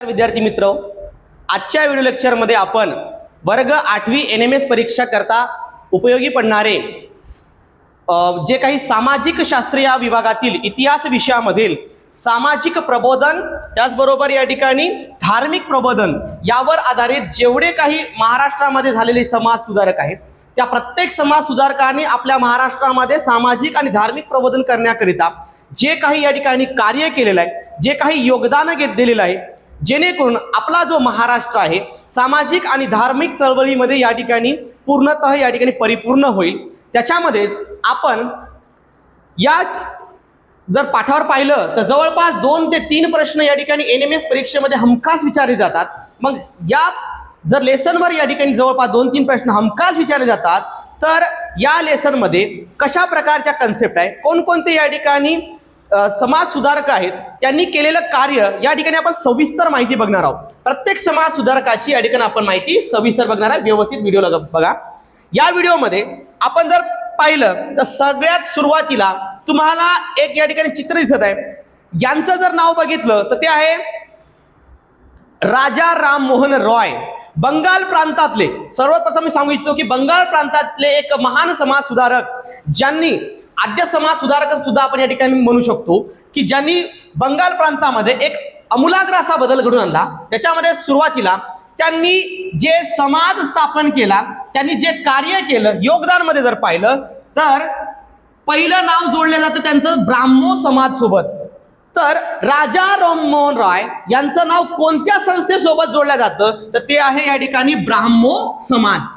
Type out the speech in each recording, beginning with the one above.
विद्यार्थी मित्र, आजच्या व्हिडिओ लेक्चरमध्ये आपण वर्ग 8वी NMS परीक्षा करता उपयोगी पडणारे जे काही सामाजिक शास्त्र या विभागातील इतिहास विषयामधील सामाजिक प्रबोधन, त्याचबरोबर या ठिकाणी धार्मिक प्रबोधन यावर आधारित जेवढे काही महाराष्ट्रामध्ये झालेले समाज सुधारक आहेत त्या प्रत्येक समाज सुधारकांनी आपल्या महाराष्ट्रामध्ये सामाजिक आणि धार्मिक प्रबोधन करण्याकरिता जे काही या ठिकाणी कार्य केलेलं आहे, जे काही योगदान दिलेलं आहे, जेणेकरून आपला जो महाराष्ट्र आहे सामाजिक आणि धार्मिक चळवळीमध्ये या ठिकाणी पूर्णतः या ठिकाणी परिपूर्ण होईल। त्याच्यामध्येच आपण या जर पाठावर पाहिलं तर जवळपास 2 ते 3 प्रश्न या ठिकाणी NMS परीक्षेमध्ये हमखास विचारले जातात। मग या जर लेसनवर या ठिकाणी जवळपास 2-3 प्रश्न हमखास विचारले जातात तर या लेसनमध्ये कशा प्रकारच्या कन्सेप्ट आहे, कोणकोणते या ठिकाणी समाज सुधारक आहेत त्यांनी केलेलं कार्य या ठिकाणी आपण सविस्तर माहिती बघणार आहोत। प्रत्येक समाज सुधारकाची या ठिकाणी आपण माहिती सविस्तर बघणार आहे। व्यवस्थित व्हिडिओ बघा। या व्हिडिओमध्ये आपण जर पाहिलं तर सगळ्यात सुरुवातीला तुम्हाला एक या ठिकाणी चित्र दिसत आहे। यांचं जर नाव बघितलं तर ते आहे राजा राममोहन रॉय। बंगाल प्रांतातले, सर्वप्रथम मी सांगू इच्छितो की बंगाल प्रांतातले एक महान समाज सुधारक, ज्यांनी आद्य समाज सुधारक सुद्धा आपण या ठिकाणी म्हणू शकतो की ज्यांनी बंगाल प्रांतामध्ये एक आमूलाग्र असा बदल घडून आणला। त्याच्यामध्ये सुरुवातीला त्यांनी जे समाज स्थापन केला, त्यांनी जे कार्य केलं, योगदान मध्ये जर पाहिलं तर पहिलं नाव जोडलं जातं त्यांचं ब्राह्मो समाज सोबत। तर राजा राममोहन रॉय यांचं नाव कोणत्या संस्थेसोबत जोडलं जातं तर ते आहे या ठिकाणी ब्राह्मो समाज।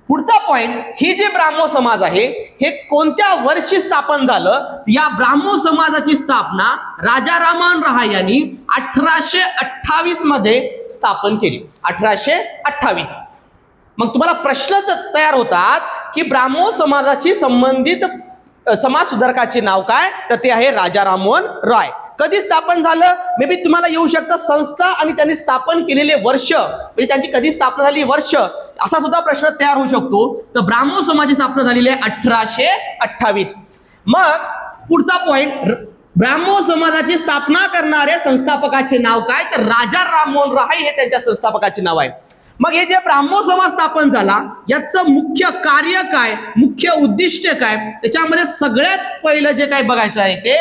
पुढचा पॉइंट, ही जे ब्राह्मो समाज आहे हे कोणत्या वर्षी स्थापन झालं? या ब्राह्मो समाजाची स्थापना राजा राममोहन रॉय यांनी 1828 मध्ये स्थापन केली। 1828। मग तुम्हाला प्रश्न तयार होतात की ब्राह्मो समाजाशी संबंधित समाज सुधारकाचे नाव काय तर ते आहे राजा राममोहन रॉय। कधी स्थापन झालं मे बी तुम्हाला येऊ शकतं संस्था आणि त्यांनी स्थापन केलेले वर्ष, म्हणजे त्यांची कधी स्थापना झाली वर्ष असा सुद्धा प्रश्न तयार होऊ शकतो। तर ब्राह्मो समाजाची स्थापना झालेली आहे 1828। मग पुढचा पॉइंट, ब्राह्मो समाजाची स्थापना करणाऱ्या संस्थापकाचे नाव काय तर राजा राममोहन रॉय हे त्यांच्या संस्थापकाचे नाव आहे। मग हे जे ब्राह्मो समाज स्थापन झाला याचं मुख्य कार्य काय, मुख्य उद्दिष्ट काय, त्याच्यामध्ये सगळ्यात पहिलं जे काय बघायचं आहे ते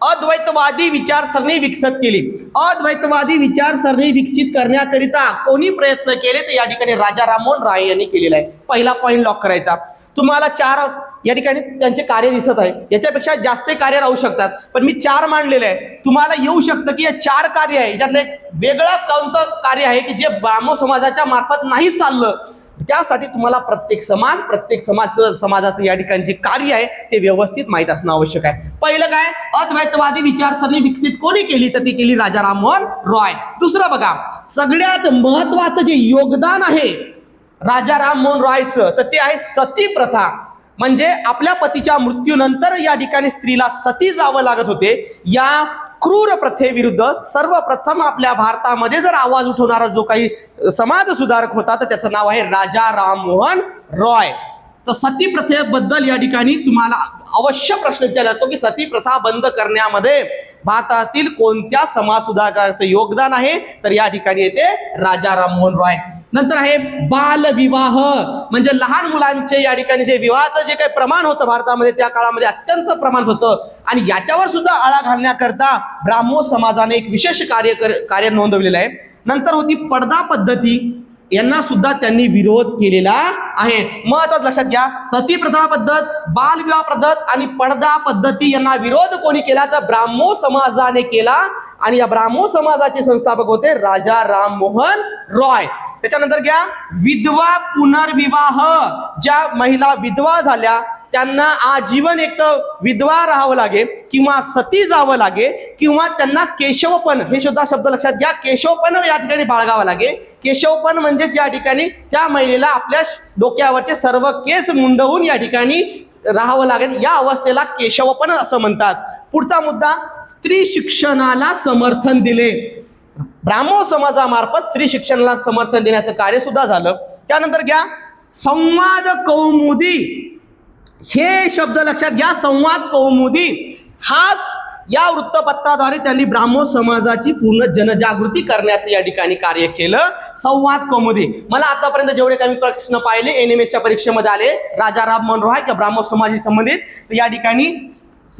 अद्वैतवादी विचारसरणी विकसित केली। अद्वैतवादी विचारसरणी विकसित करण्याकरिता कोणी प्रयत्न केले तर या ठिकाणी राजा राममोहन रॉय यांनी केलेला आहे। पहिला पॉइंट लॉक करायचा। तुम्हाला 4 या ठिकाणी त्यांचे कार्य दिसत आहे, याच्यापेक्षा जास्त कार्य राहू शकतात पण मी 4 मांडलेले आहे। तुम्हाला येऊ शकतं की हे 4 कार्य आहे, याच्यातलं वेगळं कोणतं कार्य आहे की जे ब्राह्मो समाजाच्या मार्फत नाही चाललं, त्यासाठी तुम्हाला प्रत्येक समाजाचं या ठिकाणी जे कार्य आहे ते व्यवस्थित माहित असणं आवश्यक आहे। पहिलं काय, अद्वैतवादी विचारसरणी विकसित कोणी केली तर ती केली राजा राममोहन रॉय। दुसरं बघा, सगळ्यात महत्वाचं जे योगदान आहे राजा राममोहन रॉयचं तर ते आहे सती प्रथा। म्हणजे आपल्या पतीच्या मृत्यूनंतर या ठिकाणी स्त्रीला सती जावं लागत होते। या क्रूर प्रथेविरुद्ध सर्वप्रथम आपल्या भारतामध्ये जर आवाज उठवणारा जो काही समाज सुधारक होता तर त्याचं नाव आहे राजा राममोहन रॉय। तर सती प्रथेबद्दल या ठिकाणी तुम्हाला अवश्य प्रश्न विचारला जातो की सती प्रथा बंद करण्यामध्ये भारतातील कोणत्या समाज सुधारकाचं योगदान आहे तर या ठिकाणी येते राजा राममोहन रॉय। नंतर आहे बालविवाह, म्हणजे लहान मुलांचे या ठिकाणी जे विवाहाचं जे काही प्रमाण होतं भारतामध्ये त्या काळामध्ये अत्यंत प्रमाण होतं आणि याच्यावर सुद्धा आळा घालण्याकरता ब्राह्मो समाजाने एक विशेष कार्य नोंदवलेलं आहे। नंतर होती पडदा पद्धती, यांना सुद्धा त्यांनी विरोध केलेला आहे। महत्वाचं लक्षात घ्या, सती प्रथा पद्धत, बालविवाह पद्धत आणि पडदा पद्धती यांना विरोध कोणी केला तर ब्राह्मो समाजाने केला आणि या ब्राह्मो समाजाचे संस्थापक होते राजा राममोहन रॉय। त्याच्यानंतर घ्या विधवा पुनर्विवाह, ज्या महिला विधवा झाल्या त्यांना आजीवन एक तर विधवा राहावं लागे किंवा सती जावं लागे किंवा त्यांना केशवपण, हे सुद्धा शब्द लक्षात घ्या, केशवपण या ठिकाणी बाळगावं लागे। केशवपण म्हणजे या ठिकाणी त्या महिलेला आपल्या डोक्यावरचे सर्व केस मुंडवून या ठिकाणी राहावं लागेल, या अवस्थेला केशवपण असं म्हणतात। पुढचा मुद्दा, स्त्री शिक्षणाला समर्थन दिले। ब्राह्मो समाजामार्फत स्त्री शिक्षणाला समर्थन देण्याचं कार्य सुद्धा झालं। त्यानंतर घ्या संवाद कौमुदी, हे शब्द लक्षात घ्या, संवाद कौमुदी हा या वृत्तपत्राद्वारे त्यांनी ब्राह्मण समाजाची पूर्ण जनजागृती करण्याचं या ठिकाणी कार्य केलं. संवाद कौमुदी, मला आतापर्यंत जेवढे काही प्रश्न पाहिले एनएमएसच्या परीक्षेमध्ये आले, राजा राममोहन रॉय किंवा ब्राह्मण समाजाशी संबंधित, तर या ठिकाणी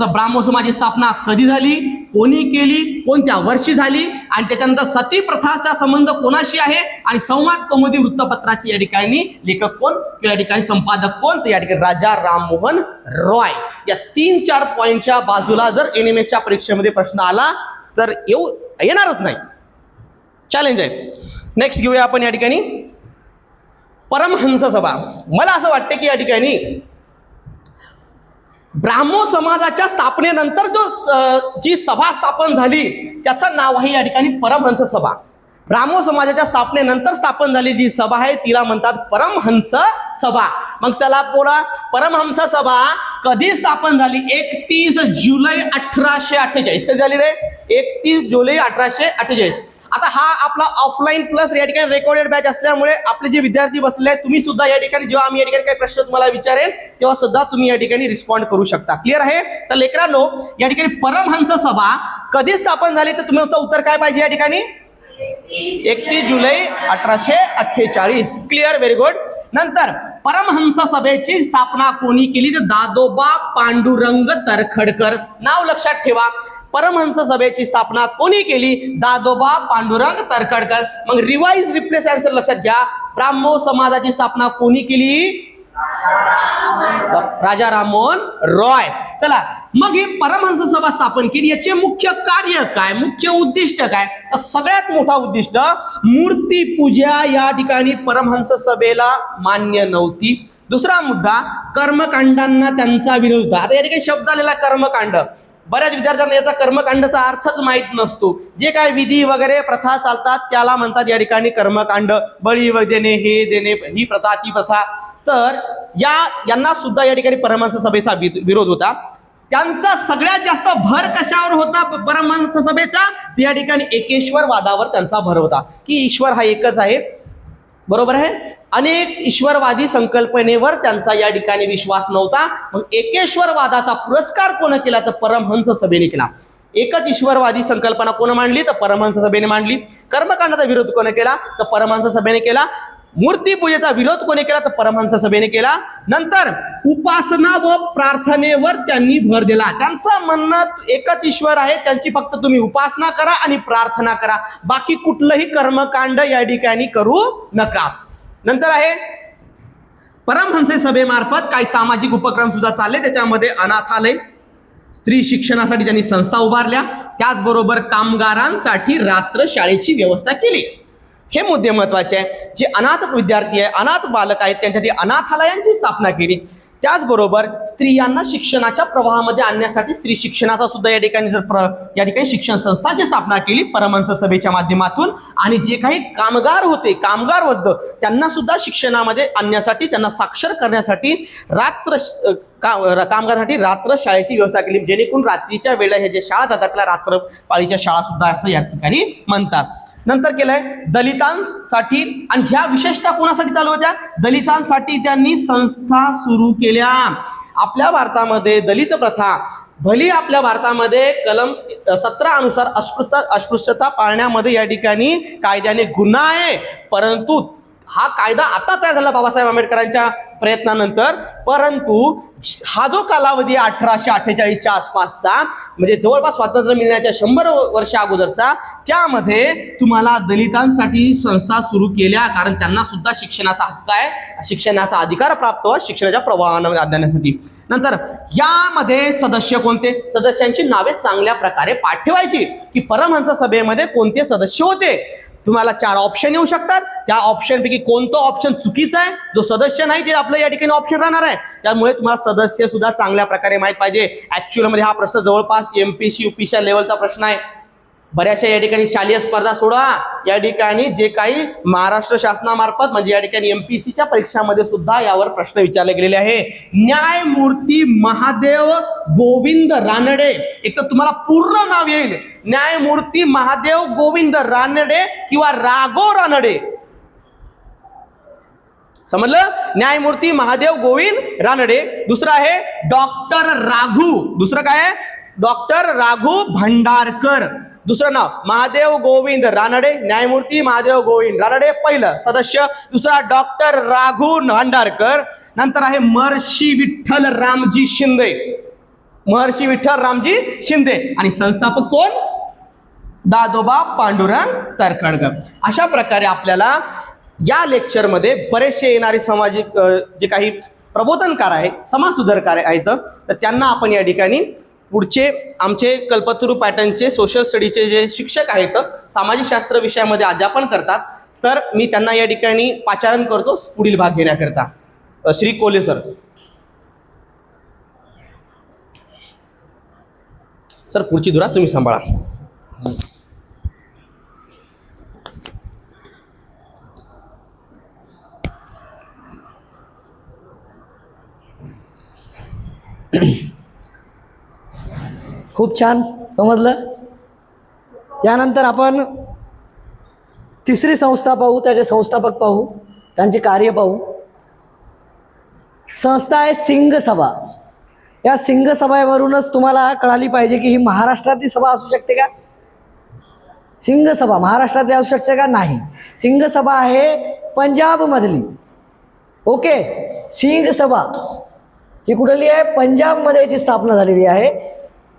ब्राह्मण समाजाची स्थापना कधी झाली, कोणी केली, कोणत्या वर्षी झाली, आणि त्याच्यानंतर सती प्रथाचा संबंध कोणाशी आहे, आणि संवाद कौमुदी वृत्तपत्राचे या ठिकाणी लेखक कोण, या ठिकाणी संपादक कोण, तर या ठिकाणी राजा राममोहन रॉय. या 3-4 पॉईंटच्या बाजूला जर एनएमएसच्या परीक्षेमध्ये प्रश्न आला तर येणारच नाही, चॅलेंज आहे. नेक्स्ट घेऊया आपण या ठिकाणी परमहंस सभा. मला असं वाटतं की या ठिकाणी ब्राह्मण समाजाच्या स्थापनेनंतर जी सभा स्थापन झाली त्याचं नाव आहे या ठिकाणी परमहंस सभा. ब्राह्मण समाजाच्या स्थापनेनंतर स्थापन झाली जी सभा आहे तिला म्हणतात परमहंस सभा. मग चला बोला, परमहंस सभा कधी स्थापन झाली? 31 जुलै 1848 झाली रे, 31 जुलै 1848. आता हा आपला ऑफलाईन प्लस या ठिकाणी रेकॉर्डेड बॅच असल्यामुळे आपले जे विद्यार्थी बसलेले आहेत तुम्ही सुद्धा या ठिकाणी जेव्हा आम्ही या ठिकाणी काही प्रश्न तुम्हाला विचारेल तेव्हा सुद्धा तुम्ही या ठिकाणी रिस्पॉन्ड करू शकता. क्लिअर आहे? तर लेकरांनो, या ठिकाणी परमहंस सभा कधी स्थापन झाली तर तुम्ही उत्तर काय पाहिजे या ठिकाणी? 31 जुलै 1848. Clear, very good. नंतर परमहंस सभेची स्थापना कोणी केली तर दादोबा पांडुरंग तरखडकर. नाव लक्षात ठेवा, परमहंस सभेची स्थापना कोणी केली? दादोबा पांडुरंग तरखडकर. मग रिवाइज रिप्लेस आन्सर लक्षात घ्या, ब्राह्मण समाजाची स्थापना कोणी केली? राजा राममोहन रॉय. चला, मग ही परमहंस सभा स्थापन केली, याचे मुख्य कार्य काय, मुख्य उद्दिष्ट काय? तर सगळ्यात मोठा उद्दिष्ट मूर्ती पूजा या ठिकाणी परमहंस सभेला मान्य नव्हती. दुसरा मुद्दा, कर्मकांडांना त्यांचा विरोध होता. आता या ठिकाणी शब्द आलेला कर्मकांड, बऱ्याच विद्यार्थ्यांना याचा कर्मकांडाचा अर्थच माहित नसतो. जे काय विधी वगैरे प्रथा चालतात त्याला म्हणतात या ठिकाणी कर्मकांड. बळी देणे, हे देणे, ही प्रथा ती प्रथा. तर यांना सुद्धा या ठिकाणी परमहंस सभेचा विरोध होता. त्यांचा सगळ्यात जास्त भर कशावर होता परमहंस सभेचा? या ठिकाणी एकेश्वरवादावर त्यांचा भर होता की ईश्वर हा एकच आहे. बरोबर आहे, अनेक ईश्वरवादी संकल्पनेवर त्यांचा या ठिकाणी विश्वास नव्हता. मग एकेश्वरवादाचा पुरस्कार कोण केला तर परमहंस सभेने केला. एकच ईश्वरवादी संकल्पना कोण मांडली तर परमहंस सभेने मांडली. कर्मकांडाचा विरोध कोण केला तर परमहंस सभेने केला. मूर्तीपूजेचा विरोध कोणी केला तर परमहंस सभेने केला. नंतर उपासना व प्रार्थनेवर त्यांनी भर दिला. त्यांचं म्हणणं एकच ईश्वर आहे, त्यांची फक्त तुम्ही उपासना करा आणि प्रार्थना करा, बाकी कुठलंही कर्मकांड या ठिकाणी करू नका. नंतर आहे परमहंस सभेमार्फत काही सामाजिक उपक्रम सुद्धा चालले. त्याच्यामध्ये अनाथालय, स्त्री शिक्षणासाठी त्यांनी संस्था उभारल्या, त्याचबरोबर कामगारांसाठी रात्र शाळेची व्यवस्था केली. हे मुद्दे महत्वाचे आहे. जे अनाथ विद्यार्थी आहे, अनाथ बालक आहेत, त्यांच्यासाठी अनाथालयांची स्थापना केली. त्याचबरोबर स्त्रियांना शिक्षणाच्या प्रवाहामध्ये आणण्यासाठी स्त्री शिक्षणाचा सुद्धा या ठिकाणी शिक्षण संस्थांची स्थापना केली परमहंस सभेच्या माध्यमातून. आणि जे काही कामगार होते, कामगार वर्ग, त्यांना सुद्धा शिक्षणामध्ये आणण्यासाठी, त्यांना साक्षर करण्यासाठी कामगारांसाठी रात्र शाळेची व्यवस्था केली, जेणेकरून रात्रीच्या वेळेला हे जे शाळा जातात त्याला रात्रपाळीच्या शाळा सुद्धा असं या ठिकाणी म्हणतात. नंतर केलंय दलितांसाठी, आणि ह्या विशेषतः कोणासाठी चालू होत्या? दलितांसाठी त्यांनी संस्था सुरू केल्या. आपल्या भारतामध्ये दलित प्रथा, भली आपल्या भारतामध्ये कलम 17 अनुसार अस्पृश्यता पाळण्यामध्ये या ठिकाणी कायद्याने गुन्हा आहे, परंतु हा कायदा आता तयार झाला बाबासाहेब आंबेडकरांच्या प्रयत्नानंतर. परंतु हा जो कालावधी 1848च्या आसपासचा, म्हणजे जवळपास स्वातंत्र्य मिळण्याच्या 100 वर्ष अगोदरचा, त्यामध्ये तुम्हाला दलितांसाठी संस्था सुरू केल्या, कारण त्यांना सुद्धा शिक्षणाचा हक्क आहे, शिक्षणाचा अधिकार प्राप्त हो शिक्षणाच्या प्रवाहामध्ये आणण्यासाठी. नंतर यामध्ये सदस्य कोणते? सदस्यांची नावे चांगल्या प्रकारे पाठ ठेवायची की परमहंस सभेमध्ये कोणते सदस्य होते. तुम्हाला 4 ऑप्शन येऊ शकतात, त्या ऑप्शन पैकी कोणतं ऑप्शन चुकीचं आहे, जो सदस्य नाही ते आपलं या ठिकाणी ऑप्शन राहणार आहे. त्यामुळे तुम्हाला सदस्य सुद्धा चांगल्या प्रकारे माहित पाहिजे. ऍक्च्युअल मध्ये हा प्रश्न जवळपास एमपीसी यूपीच्या लेवलचा प्रश्न आहे. बऱ्याचशा या ठिकाणी शालेय स्पर्धा सोडा, या ठिकाणी जे काही महाराष्ट्र शासनामार्फत म्हणजे या ठिकाणी एमपीसीच्या परीक्षामध्ये सुद्धा यावर प्रश्न विचारले गेलेले आहे. न्यायमूर्ती महादेव गोविंद रानडे, एक तर तुम्हाला पूर्ण नाव येईल न्यायमूर्ती महादेव गोविंद रानडे किंवा राघव रानडे, समजलं? न्यायमूर्ती महादेव गोविंद रानडे. दुसरं आहे डॉक्टर राघू, दुसरं काय आहे डॉक्टर राघू भंडारकर. दुसरं नाव महादेव गोविंद रानडे, न्यायमूर्ती महादेव गोविंद रानडे पहिलं सदस्य. दुसरा डॉक्टर राघू भंडारकर. नंतर आहे महर्षी विठ्ठल रामजी शिंदे, महर्षी विठ्ठल रामजी शिंदे. आणि संस्थापक कोण? दादोबा पांडुरंग तरखडकर. अशा प्रकारे आपल्याला या लेक्चरमध्ये बरेचसे येणारे सामाजिक जे काही प्रबोधनकार आहे, समाज सुधारकार आहेत, तर त्यांना आपण या ठिकाणी पुढचे आमचे कल्पतरू पॅटर्नचे सोशल स्टडीचे जे शिक्षक आहेत, सामाजिक शास्त्र विषयामध्ये अध्यापन करतात, तर मी त्यांना या ठिकाणी पाचारण करतो पुढील भाग घेण्याकरता. श्री कोले सर. सर पुढची धुरा तुम्ही सांभाळा. खूप छान समजलं. यानंतर आपण तिसरी संस्था पाहू, त्याचे संस्थापक पाहू, त्यांचे कार्य पाहू. संस्था आहे सिंग सभा. या सिंग सभावरूनच तुम्हाला कळाली पाहिजे की ही महाराष्ट्रातली सभा असू शकते का? सिंग सभा महाराष्ट्रातली असू शकते का? नाही. सिंग सभा आहे पंजाबमधली. ओके, सिंग सभा ही कुठली आहे? पंजाबमध्ये याची स्थापना झालेली आहे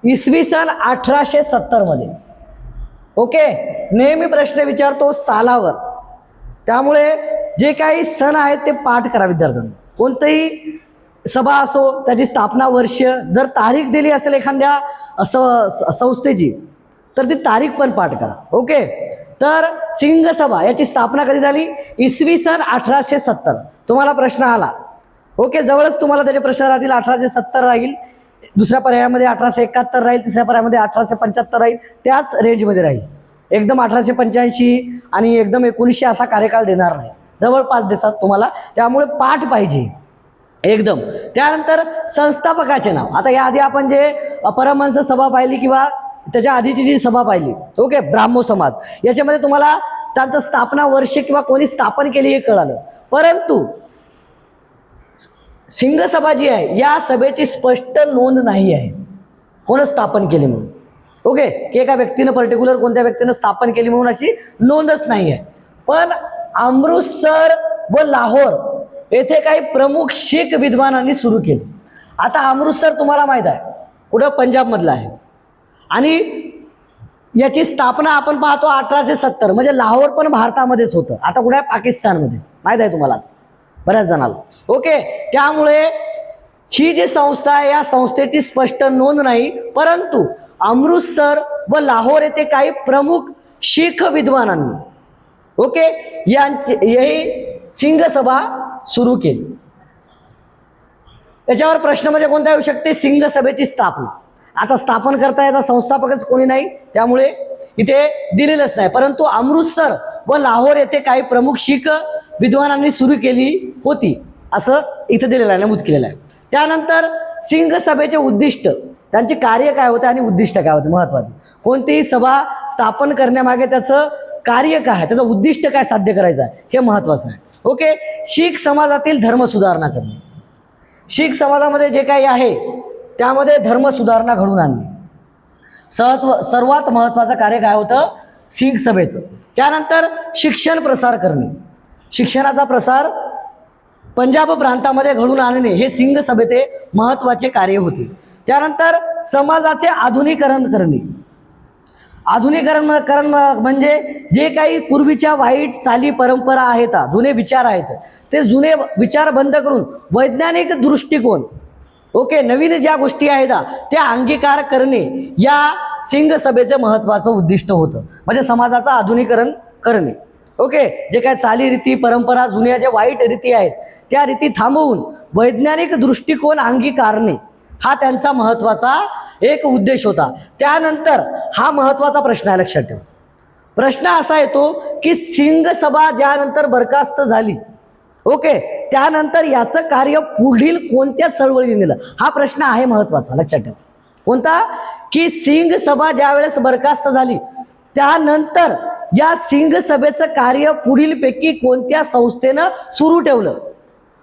इसवी सन 1870 मध्ये. ओके, नेहमी प्रश्न विचारतो सालावर, त्यामुळे जे काही सण आहेत ते पाठ करा विद्यार्थ्यांना. कोणतीही सभा असो त्याची स्थापना वर्ष, जर तारीख दिली असेल एखाद्या संस्थेची तर ती तारीख पण पाठ करा. ओके, तर सिंग सभा याची स्थापना कधी झाली? इसवी सन 1870. तुम्हाला प्रश्न आला, ओके, जवळच तुम्हाला त्याचे प्रश्न राहतील. 1870 राहील, दुसऱ्या पर्यायामध्ये 1871 राहील, तिसऱ्या पर्यायामध्ये 1875 राहील, त्याच रेंजमध्ये राहील. एकदम 1885 आणि एकदम 1900 असा कार्यकाळ देणार नाही, जवळपास देतात तुम्हाला, त्यामुळे पाठ पाहिजे एकदम. त्यानंतर संस्थापकाचे नाव. आता याआधी आपण जे परमहंस सभा पाहिली किंवा त्याच्या आधीची जी सभा पाहिली, ओके, ब्राह्मो समाज, याच्यामध्ये तुम्हाला त्यांचं स्थापना वर्ष किंवा कोणी स्थापन केली हे कळालं. परंतु सिंग सभा जी आहे या सभेची स्पष्ट नोंद नाही आहे कोण स्थापन केली म्हणून. ओके, की एका व्यक्तीनं पर्टिक्युलर कोणत्या व्यक्तीनं स्थापन केली म्हणून अशी नोंदच नाही आहे. पण अमृतसर व लाहोर येथे काही प्रमुख शीख विद्वानांनी सुरू केली. आता अमृतसर तुम्हाला माहीत आहे कुठं? पंजाबमधलं आहे. आणि याची स्थापना आपण पाहतो 1870, म्हणजे लाहोर पण भारतामध्येच होतं. आता कुठे आहे? पाकिस्तानमध्ये. माहीत आहे तुम्हाला बऱ्याच जणाला. ओके, त्यामुळे ही जी संस्था आहे या संस्थेची स्पष्ट नोंद नाही, परंतु अमृतसर व लाहोर येथे काही प्रमुख शीख विद्वानांनी, ओके, ही सिंग सभा सुरू केली. त्याच्यावर प्रश्न म्हणजे कोणता येऊ शकते? सिंग सभेची स्थापना. आता स्थापन करता याचा संस्थापकच कोणी नाही, त्यामुळे इथे दिलेलंच नाही. परंतु अमृतसर व लाहोर येथे काही प्रमुख शीख विद्वानांनी सुरू केली होती असं इथं दिलेलं आहे, नमूद केलेलं आहे. त्यानंतर सिंग सभेचे उद्दिष्ट, त्यांचे कार्य काय होते आणि उद्दिष्ट काय होते महत्वाचे. कोणतीही सभा स्थापन करण्यामागे त्याचं कार्य काय आहे, त्याचं उद्दिष्ट काय साध्य करायचं आहे हे महत्वाचं आहे. ओके, शीख समाजातील धर्म सुधारणा करणे. शीख समाजामध्ये जे काही आहे त्यामध्ये धर्म सुधारणा घडवून आणणे सर्वात महत्त्वाचं कार्य काय होतं? सिंग सभेचं. त्यानंतर शिक्षण प्रसार करणे. शिक्षणाचा प्रसार पंजाब प्रांतामध्ये घडवून आणणे हे सिंग सभेचे महत्त्वाचे कार्य होते. त्यानंतर समाजाचे आधुनिकीकरण करणे. आधुनिकीकरण म्हणजे जे काही पूर्वीच्या वाईट चाली परंपरा आहेत, जुने विचार आहेत, ते जुने विचार बंद करून वैज्ञानिक दृष्टिकोन, ओके, नवीन ज्या गोष्टी आहेत त्या अंगीकार करणे या सिंग सभेचं महत्त्वाचं उद्दिष्ट होतं. म्हणजे समाजाचं आधुनिकीकरण करणे. ओके, जे काय चालीरीती परंपरा जुन्या ज्या वाईट रीती आहेत त्या रीती थांबवून वैज्ञानिक दृष्टिकोन अंगीकारणे हा त्यांचा महत्त्वाचा एक उद्देश होता. त्यानंतर हा महत्त्वाचा प्रश्न आहे, लक्षात ठेवा. प्रश्न असा येतो की सिंग सभा ज्यानंतर बरखास्त झाली, ओके, त्यानंतर याचं कार्य पुढील कोणत्या चळवळीने नेलं हा प्रश्न आहे महत्त्वाचा, लक्षात ठेवा. कोणता? की सिंग सभा ज्यावेळेस बरखास्त झाली त्यानंतर या सिंग सभेचं कार्य पुढीलपैकी कोणत्या संस्थेनं सुरू ठेवलं,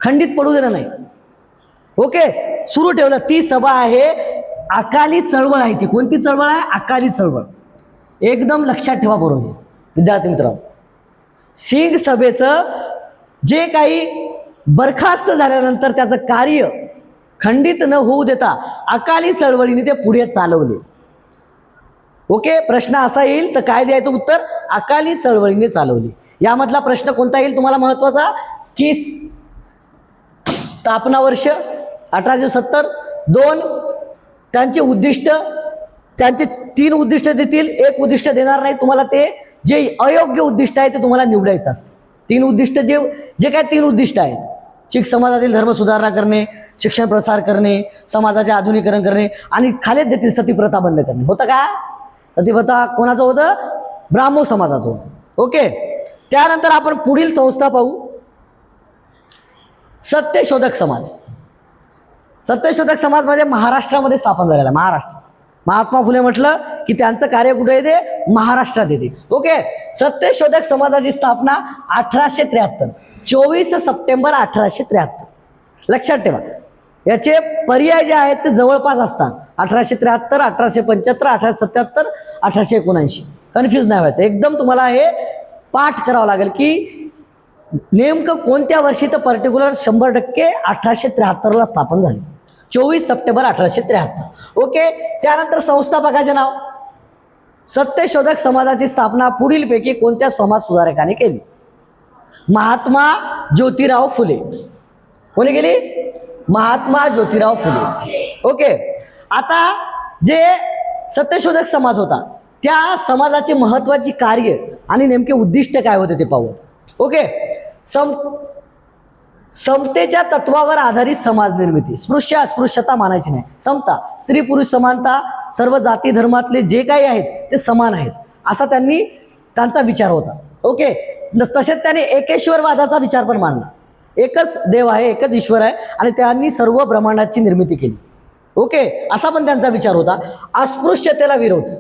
खंडित पडू दिलं नाही. ओके, सुरू ठेवलं. ती सभा आहे अकाली चळवळ आहे ती. कोणती चळवळ आहे? अकाली चळवळ. एकदम लक्षात ठेवा बरोबर विद्यार्थी मित्रांनो. सिंग सभेचं जे काही बरखास्त झाल्यानंतर त्याचं कार्य खंडित न होऊ देता अकाली चळवळीने ते पुढे चालवले. ओके, प्रश्न असा येईल तर काय द्यायचं उत्तर? अकाली चळवळीने चालवली. यामधला प्रश्न कोणता येईल तुम्हाला महत्वाचा? की स्थापना वर्ष 1870, 2 त्यांचे उद्दिष्ट, त्यांचे 3 उद्दिष्ट देतील, 1 उद्दिष्ट देणार नाही तुम्हाला. ते जे अयोग्य उद्दिष्ट आहे ते तुम्हाला निवडायचं असतं. 3 उद्दिष्ट जे काय 3 उद्दिष्ट आहेत, शीख समाजातील धर्म सुधारणा करणे, शिक्षण प्रसार करणे, समाजाचे आधुनिकीकरण करणे आणि खालीच देतील सतीप्रथा बंद करणे. होतं का? सतीप्रथा कोणाचं होतं? ब्राह्मो समाजाचं होतं. ओके, त्यानंतर आपण पुढील संस्था पाहू. सत्यशोधक समाज. सत्यशोधक समाज म्हणजे महाराष्ट्रामध्ये स्थापन झालेला. महाराष्ट्र. महात्मा फुले म्हटलं की त्यांचं कार्य कुठे येते? महाराष्ट्रात येते. ओके, सत्यशोधक समाजाची स्थापना 1873, 24 सप्टेंबर 1873. लक्षात ठेवा. याचे पर्याय जे आहेत ते जवळपास असतात. 1873, 1875, 1877, 1879. कन्फ्यूज नाही व्हायचं. एकदम तुम्हाला हे पाठ करावं लागेल की नेमकं कोणत्या वर्षी तर पर्टिक्युलर 100% 1873ला स्थापन झाली. 24 सप्टेंबर 1873. ओके, त्यानंतर संस्थापकाचे नाव. सत्यशोधक समाजाची स्थापना पुढीलपैकी कोणत्या समाज सुधारकाने केली? महात्मा ज्योतिराव फुले. कोणी केली? महात्मा ज्योतिराव फुले. ओके, आता जे सत्यशोधक समाज होता त्या समाजाची महत्वाची कार्य आणि नेमके उद्दिष्ट काय होते ते पाहू. ओके, समतेच्या तत्वावर आधारित समाज निर्मिती. स्पृश्य अस्पृश्यता मानायची नाही. समता, स्त्री पुरुष समानता, सर्व जाती धर्मातले जे काही आहेत ते समान आहेत असा त्यांचा विचार होता. ओके, तसेच त्याने एकेश्वरवादाचा विचार पण मांडला. एकच देव आहे, एकच ईश्वर आहे आणि त्यांनी सर्व ब्रह्मांडाची निर्मिती केली. ओके, असा पण त्यांचा विचार होता. अस्पृश्यतेला विरोध.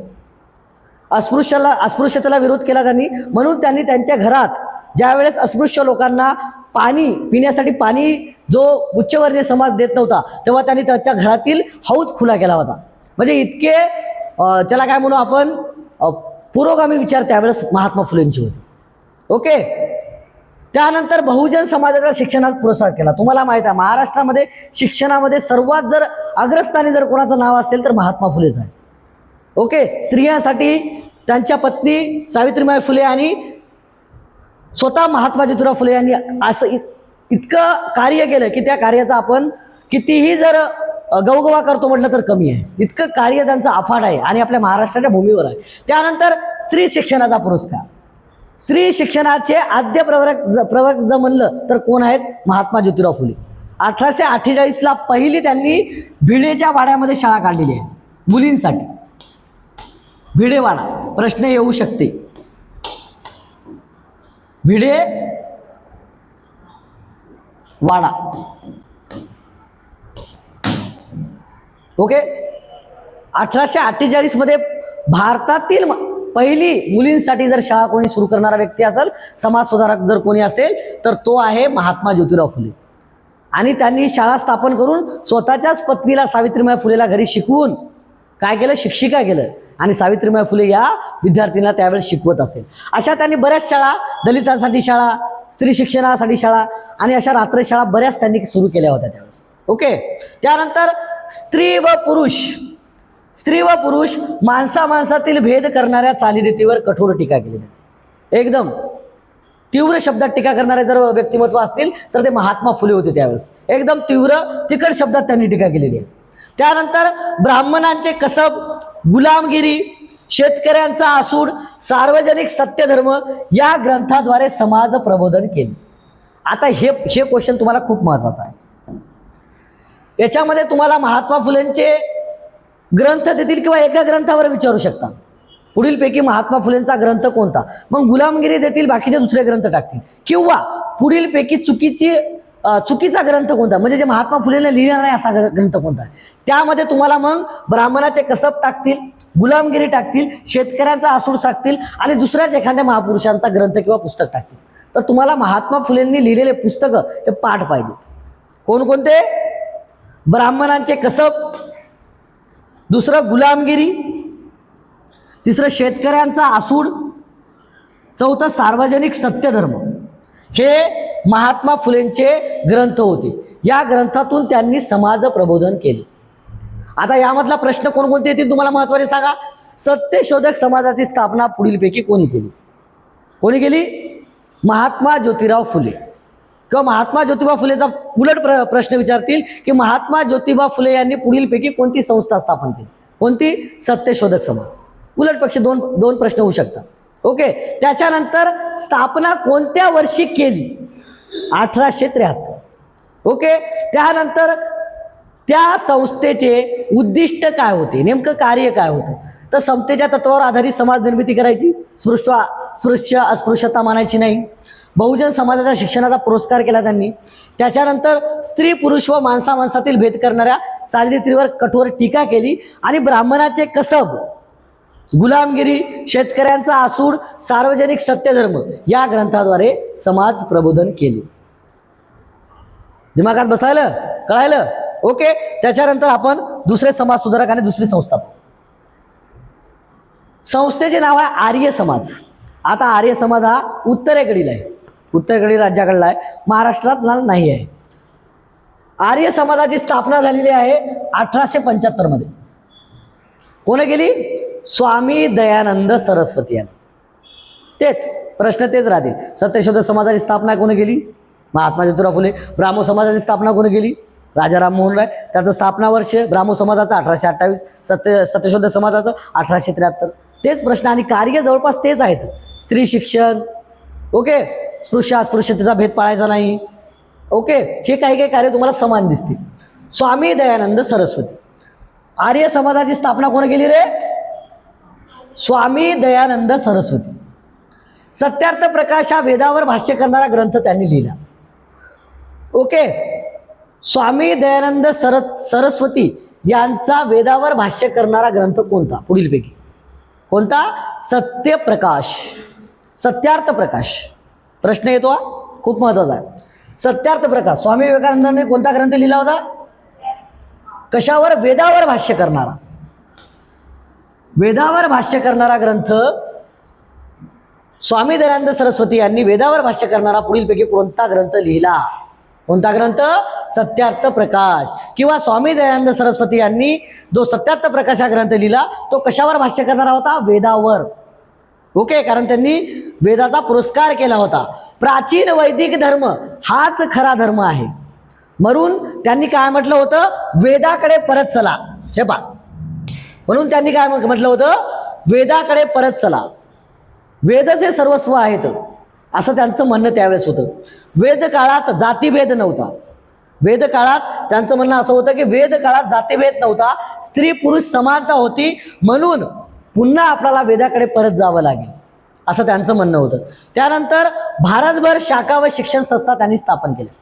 अस्पृश्यतेला विरोध केला त्यांनी. म्हणून त्यांनी त्यांच्या घरात ज्यावेळेस अस्पृश्य लोकांना पाणी पिण्यासाठी पाणी जो उच्चवर्णीय समाज देत नव्हता तेव्हा त्यांनी त्यांच्या घरातील हौद खुला केला होता. म्हणजे इतके त्याला काय म्हणू आपण पुरोगामी विचार त्यावेळेस महात्मा फुलेंची होते. ओके, त्यानंतर बहुजन समाजाचा शिक्षणात प्रोत्साहन केला. तुम्हाला माहित आहे महाराष्ट्रामध्ये शिक्षणामध्ये सर्वात जर अग्रस्थानी जर कोणाचं नाव असेल तर महात्मा फुलेच आहे. ओके, स्त्रियांसाठी त्यांच्या पत्नी सावित्रीबाई फुले आणि स्वतः महात्मा ज्योतिराव फुले यांनी असं इतकं कार्य केलं की त्या कार्याचा आपण कितीही जर गवगवा करतो म्हटलं तर कमी आहे. इतकं कार्य त्यांचं अफाट आहे आणि आपल्या महाराष्ट्राच्या भूमीवर आहे. त्यानंतर स्त्री शिक्षणाचा पुरस्कार. स्त्री शिक्षणाचे आद्य प्रवर्तक जर म्हणलं तर कोण आहेत? महात्मा ज्योतिराव फुले. 1848ला पहिली त्यांनी भिडेच्या वाड्यामध्ये शाळा काढलेली आहे मुलींसाठी. भिडेवाडा प्रश्न येऊ शकते. भिडे वाडा. ओके, 1848 मध्ये भारतातील पहिली मुलींसाठी जर शाळा कोणी सुरू करणारा व्यक्ती असेल, समाज सुधारक जर कोणी असेल तर तो आहे महात्मा ज्योतिराव फुले. आणि त्यांनी शाळा स्थापन करून स्वतःच्याच पत्नीला सावित्रीबाई फुलेला घरी शिकवून काय केलं? शिक्षिका केलं. आणि सावित्रीबाई फुले या विद्यार्थ्यांना त्यावेळेस शिकवत असेल. अशा त्यांनी बऱ्याच शाळा, दलितांसाठी शाळा, स्त्री शिक्षणासाठी शाळा आणि अशा रात्रशाळा बऱ्याच त्यांनी सुरू केल्या होत्या त्यावेळेस. ओके, त्यानंतर स्त्री व पुरुष माणसातील भेद करणाऱ्या चालीरीतीवर कठोर टीका केली. एकदम तीव्र शब्दात टीका करणारे जर व्यक्तिमत्व असतील तर ते महात्मा फुले होते त्यावेळेस. एकदम तीव्र तिखट शब्दात त्यांनी टीका केलेली आहे. त्यानंतर ब्राह्मणांचे कसब, गुलामगिरी, शेतकऱ्यांचा आसूड, सार्वजनिक सत्यधर्म या ग्रंथाद्वारे समाज प्रबोधन केले. आता हे क्वेश्चन तुम्हाला खूप महत्वाचं आहे. याच्यामध्ये तुम्हाला महात्मा फुलेंचे ग्रंथ देतील किंवा एका ग्रंथावर विचारू शकता पुढीलपैकी महात्मा फुलेंचा ग्रंथ कोणता. मग गुलामगिरी देतील, बाकीचे दुसरे ग्रंथ टाकतील. किंवा पुढीलपैकी चुकीचा ग्रंथ कोणता, म्हणजे जे महात्मा फुलेने लिहिला नाही असा ग्रंथ कोणता. त्यामध्ये तुम्हाला मग ब्राह्मणाचे कसब टाकतील, गुलामगिरी टाकतील, शेतकऱ्यांचा आसूड टाकतील आणि दुसऱ्याच एखाद्या महापुरुषांचा ग्रंथ किंवा पुस्तक टाकतील. तर तुम्हाला महात्मा फुलेंनी लिहिलेले पुस्तकं हे पाठ पाहिजेत. कोणकोणते? ब्राह्मणांचे कसब, दुसरं गुलामगिरी, तिसरं शेतकऱ्यांचा आसूड, चौथं सार्वजनिक सत्यधर्म. हे महात्मा फुलेंचे ग्रंथ होते. या ग्रंथातून त्यांनी समाज प्रबोधन केले. आता यामधला प्रश्न कोणकोणते येतील तुम्हाला महत्त्वाने सांगा. सत्यशोधक समाजाची स्थापना पुढीलपैकी कोणी केली? कोणी केली? महात्मा ज्योतिराव फुले. किंवा महात्मा ज्योतिबा फुलेचा उलट प्रश्न विचारतील की महात्मा ज्योतिबा फुले यांनी पुढीलपैकी कोणती संस्था स्थापन केली? कोणती? सत्यशोधक समाज. उलट पक्ष दोन प्रश्न होऊ शकतात. ओके. त्याच्यानंतर स्थापना कोणत्या वर्षी केली? 1873. ओके. त्यानंतर त्या संस्थेचे उद्दिष्ट काय होते, नेमकं कार्य काय होतं? तर समतेच्या तत्वावर आधारित समाज निर्मिती करायची, स्पृश्य अस्पृश्यता मानायची नाही, बहुजन समाजाच्या शिक्षणाचा पुरस्कार केला त्यांनी. त्याच्यानंतर स्त्री पुरुष व माणसा माणसातील भेद करणाऱ्या चालीरीतीवर कठोर टीका केली आणि ब्राह्मणाचे कसब, गुलामगिरी, शेतकऱ्यांचा आसूड, सार्वजनिक सत्यधर्म या ग्रंथाद्वारे समाज प्रबोधन केले. दिमागात बसायला कळायलं? ओके. त्याच्यानंतर आपण दुसरे समाज सुधारक आणि दुसरी संस्था. संस्थेचे नाव आहे आर्य समाज. आता आर्य समाज हा उत्तरेकडील आहे, उत्तरेकडील राज्याकडला आहे, महाराष्ट्रात नाही आहे. आर्य समाजाची स्थापना झालेली आहे 1875 मध्ये. कोणी केली? स्वामी दयानंद सरस्वती यांनी. तेच प्रश्न तेच राहतील. सत्यशोधक समाजाची स्थापना कोणी केली? महात्मा ज्योतिराव फुले. ब्राह्मो समाजाची स्थापना कोणी केली? राजाराम मोहन राय. त्याचं स्थापना वर्ष ब्राह्मो समाजाचं 1828, सत्यशोधक समाजाचं 1873. तेच प्रश्न आणि कार्य जवळपास तेच आहेत. स्त्री शिक्षण, ओके, स्पृश्य अस्पृश्यतेचा भेद पाळायचा नाही, ओके, हे काही कार्य तुम्हाला समान दिसतील. स्वामी दयानंद सरस्वती. आर्य समाजाची स्थापना कोणी केली रे? स्वामी दयानंद सरस्वती. सत्यार्थ प्रकाश हा वेदावर भाष्य करणारा ग्रंथ त्यांनी लिहिला. ओके. स्वामी दयानंद सरस्वती यांचा वेदावर भाष्य करणारा ग्रंथ कोणता? पुढीलपैकी कोणता? सत्यप्रकाश, सत्यार्थ प्रकाश. प्रश्न येतो हा, खूप महत्वाचा आहे. सत्यार्थ प्रकाश. स्वामी विवेकानंदांनी कोणता ग्रंथ लिहिला होता? कशावर? वेदावर भाष्य करणारा. वेदावर भाष्य करणारा ग्रंथ स्वामी दयानंद सरस्वती यांनी वेदावर भाष्य करणारा पुढीलपैकी कोणता ग्रंथ लिहिला? कोणता ग्रंथ? सत्यार्थ प्रकाश. किंवा स्वामी दयानंद सरस्वती यांनी जो सत्यार्थ प्रकाश हा ग्रंथ लिहिला तो कशावर भाष्य करणारा होता? वेदावर. ओके. कारण त्यांनी वेदाचा पुरस्कार केला होता. प्राचीन वैदिक धर्म हाच खरा धर्म आहे म्हणून त्यांनी काय म्हटलं होतं? वेदाकडे परत चला. शेपा. म्हणून त्यांनी काय म्हटलं होतं? वेदाकडे परत चला. वेदचे सर्वस्व आहेत असं त्यांचं म्हणणं त्यावेळेस होतं. वेद काळात जातीभेद नव्हता. वेद काळात त्यांचं म्हणणं असं होतं की वेद काळात जातीभेद नव्हता, स्त्री पुरुष समानता होती, म्हणून पुन्हा आपल्याला वेदाकडे परत जावं लागेल असं त्यांचं म्हणणं होतं. त्यानंतर भारतभर शाखा व शिक्षण संस्था त्यांनी स्थापन केल्या.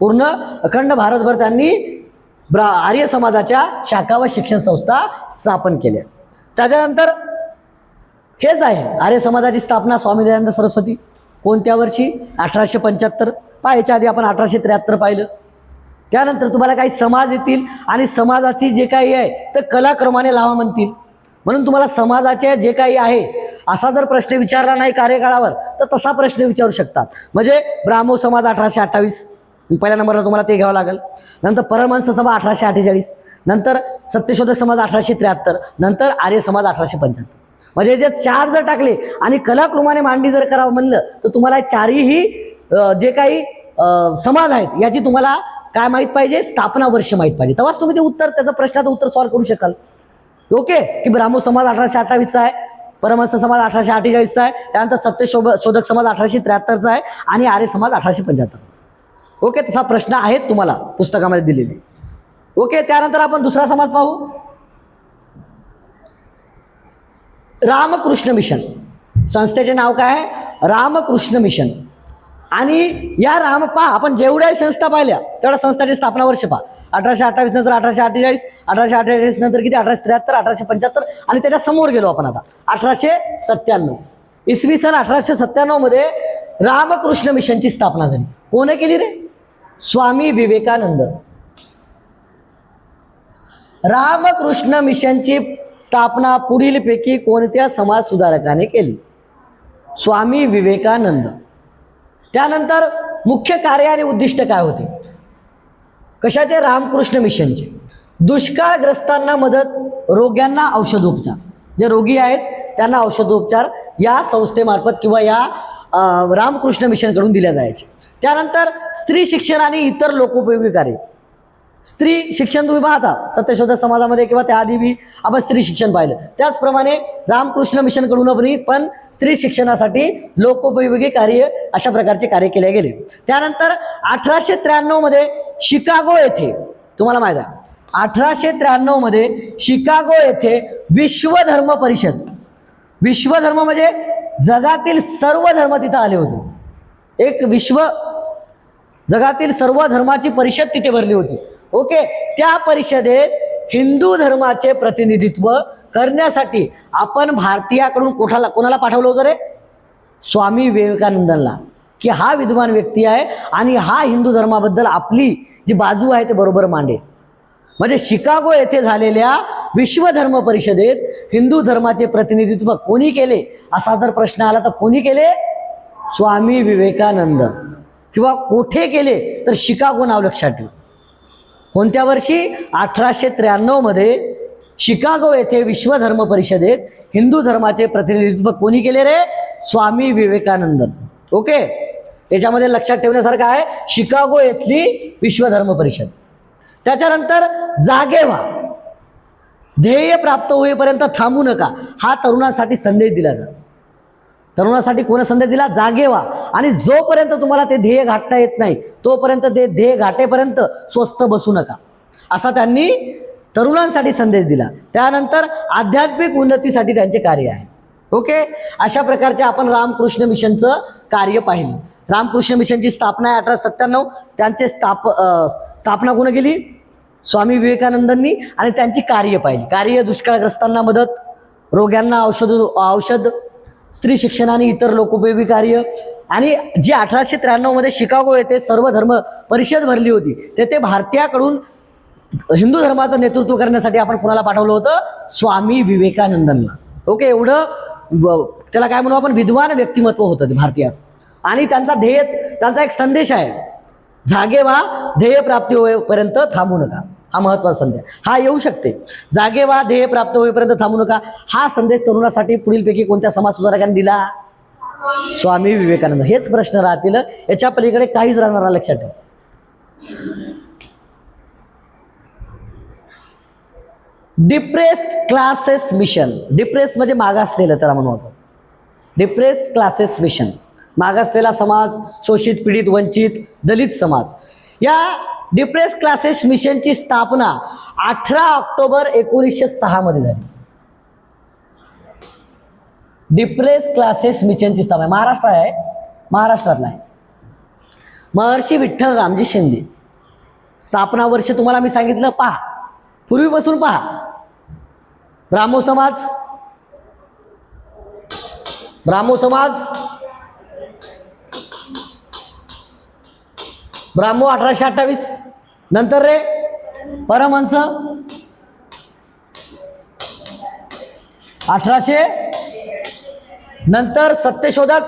पूर्ण अखंड भारतभर त्यांनी आर्य समाजाच्या शाखा व शिक्षण संस्था स्थापन केल्या. त्याच्यानंतर हेच आहे आर्य समाजाची स्थापना स्वामी दयानंद सरस्वती. कोणत्या वर्षी? 1875. पाहायच्या आधी आपण 1873 पाहिलं. त्यानंतर तुम्हाला काही समाज येतील आणि समाजाची जे काही आहे ते कलाक्रमाने लावा म्हणतील. म्हणून तुम्हाला समाजाचे जे काही आहे असा जर प्रश्न विचारला नाही कार्यकाळावर तर तसा प्रश्न विचारू शकतात. म्हणजे ब्राह्मो समाज 1828, पहिल्या नंबरला तुम्हाला ते घ्यावं लागेल. नंतर परमहंस सभा 1848, नंतर सत्यशोधक समाज 1873, नंतर आर्य समाज 1875. म्हणजे जे चार जर टाकले आणि कलाक्रमाने मांडणी जर करावं म्हणलं तर तुम्हाला चारही जे काही समाज आहेत याची तुम्हाला काय माहीत पाहिजे? स्थापना वर्ष माहीत पाहिजे. तेव्हाच तुम्ही ते उत्तर, त्याचं प्रश्नाचं उत्तर सॉल्व्ह करू शकाल. ओके. की ब्राह्मो समाज 1828चा आहे, परमहंस समाज 1848चा आहे, त्यानंतर सत्यशोधक समाज 1873चा आहे आणि आर्य समाज 1875. ओके. तसा प्रश्न आहेत तुम्हाला पुस्तकामध्ये दिलेले. ओके. त्यानंतर आपण दुसरा समाज पाहू. रामकृष्ण मिशन. संस्थेचे नाव काय आहे? रामकृष्ण मिशन. आणि या आपण जेवढ्या संस्था पाहिल्या तेवढ्या संस्थांची स्थापना वर्ष पहा. 1828 नंतर 1848, 1848 नंतर किती? 1873, 1875 आणि त्याच्या समोर गेलो आपण आता 1897. इसवी सन 1897 मध्ये रामकृष्ण मिशनची स्थापना झाली. कोणी केली रे? स्वामी विवेकानंद. रामकृष्ण मिशनची स्थापना पुढीलपैकी कोणत्या समाज सुधारकाने केली? स्वामी विवेकानंद. त्यानंतर मुख्य कार्य आणि उद्दिष्ट काय होते कशाचे? रामकृष्ण मिशनचे. दुष्काळग्रस्तांना मदत, रोग्यांना औषधोपचार. जे रोगी आहेत त्यांना औषधोपचार या संस्थेमार्फत किंवा या रामकृष्ण मिशनकडून दिल्या जायचे. त्यानंतर स्त्री शिक्षण आणि इतर लोकोपयोगी कार्य. स्त्री शिक्षण तुम्ही पाहता सत्यशोधक समाजामध्ये किंवा त्याआधी बी आपण स्त्री शिक्षण पाहिलं. त्याचप्रमाणे रामकृष्ण मिशनकडून पण स्त्री शिक्षणासाठी लोकोपयोगी कार्य अशा प्रकारचे कार्य केले गेले. त्यानंतर 1893 मध्ये शिकागो येथे, तुम्हाला माहिती आहे 1893 मध्ये शिकागो येथे विश्व धर्म परिषद. विश्व धर्म म्हणजे जगातील सर्व धर्म तिथं आले होते. एक विश्व जगातील सर्व धर्माची परिषद तिथे भरली होती. ओके. त्या परिषदेत हिंदू धर्माचे प्रतिनिधित्व करण्यासाठी आपण भारतीयाकडून कोणाला पाठवलं होतं रे? स्वामी विवेकानंदांना, की हा विद्वान व्यक्ती आहे आणि हा हिंदू धर्माबद्दल आपली जी बाजू आहे ते बरोबर मांडे. म्हणजे शिकागो येथे झालेल्या विश्व धर्म परिषदेत हिंदू धर्माचे प्रतिनिधित्व कोणी केले असा जर प्रश्न आला तर कोणी केले? स्वामी विवेकानंद. किंवा कोठे केले तर शिकागो नाव लक्षात ठेव. कोणत्या वर्षी? 1893 मध्ये शिकागो येथे विश्व धर्म परिषदेत हिंदू धर्माचे प्रतिनिधित्व कोणी केले रे? स्वामी विवेकानंद. ओके. याच्यामध्ये लक्षात ठेवण्यासारखं आहे शिकागो येथली विश्व धर्म परिषद. त्याच्यानंतर जागे व्हा, ध्येय प्राप्त होईपर्यंत थांबू नका, हा तरुणांसाठी संदेश दिला जातो. तरुणासाठी कोण संदेश दिला? जागे व्हा आणि जोपर्यंत तुम्हाला ते ध्येय गाठता येत नाही तोपर्यंत ते ध्येय गाठेपर्यंत स्वस्थ बसू नका, असा त्यांनी तरुणांसाठी संदेश दिला. त्यानंतर आध्यात्मिक उन्नतीसाठी त्यांचे कार्य आहे. ओके. अशा प्रकारचे आपण रामकृष्ण मिशनचं कार्य पाहिलं. रामकृष्ण मिशनची स्थापना आहे 1897. त्यांचे स्थापना कोण केली? स्वामी विवेकानंदांनी. आणि त्यांची कार्य पाहिली. कार्य: दुष्काळग्रस्तांना मदत, रोग्यांना औषध, स्त्री शिक्षण आणि इतर लोकोपयोगी कार्य. आणि जी 1893 मध्ये शिकागो येथे सर्व धर्म परिषद भरली होती तेथे भारतीयाकडून हिंदू धर्माचं नेतृत्व करण्यासाठी आपण कोणाला पाठवलं होतं? स्वामी विवेकानंदांना. ओके. एवढं त्याला काय म्हणू आपण? विद्वान व्यक्तिमत्व होतं ते भारतीयात. आणि त्यांचा एक संदेश आहे, जागे व्हा, ध्येय प्राप्ती होईपर्यंत थांबू नका. हा महत्वाचा संदेश हा येऊ शकते. जागे व्हा, ध्येय प्राप्त होईपर्यंत थांबू नका. हा संदेश तरुणासाठी पुढीलपैकी कोणत्या समाज सुधारकांनी दिला? स्वामी विवेकानंद. हेच प्रश्न राहतील, याच्या पलीकडे काहीच राहणार. लक्षात ठेवा. Depressed classes mission. डिप्रेस म्हणजे मागासलेलं, त्याला म्हणू आपण डिप्रेस्ड क्लासेस मिशन. मागासलेला समाज, शोषित, पीडित, वंचित, दलित समाज. या डिप्रेस्ड क्लासेस मिशनची स्थापना 18 ऑक्टोबर 1906 मध्ये झाली. डिप्रेस्ड क्लासेस मिशनची स्थापना महाराष्ट्रातला आहे. महर्षी विठ्ठल रामजी शिंदे. स्थापना वर्ष तुम्हाला मी सांगितलं, पहा पूर्वीपासून पहा. ब्राह्मो समाज 1828. नंतर रे परमहंस 1800. नंतर सत्यशोधक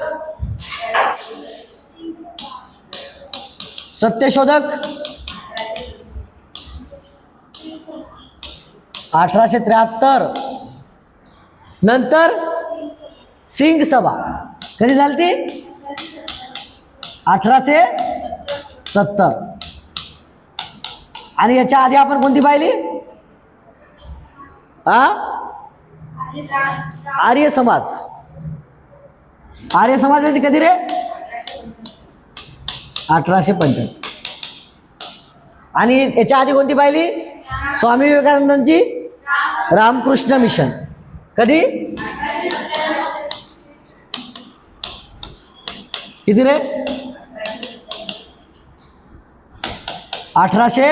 1873. नंतर सिंग सभा कधी झाली ती? 1870. आणि याच्या आधी आपण कोणती पाहिली? आर्य समाज. आर्य समाजाची कधी रे? 1875. आणि याच्या आधी कोणती पाहिली? स्वामी विवेकानंदांची रामकृष्ण मिशन. कधी? किती रे? 1800.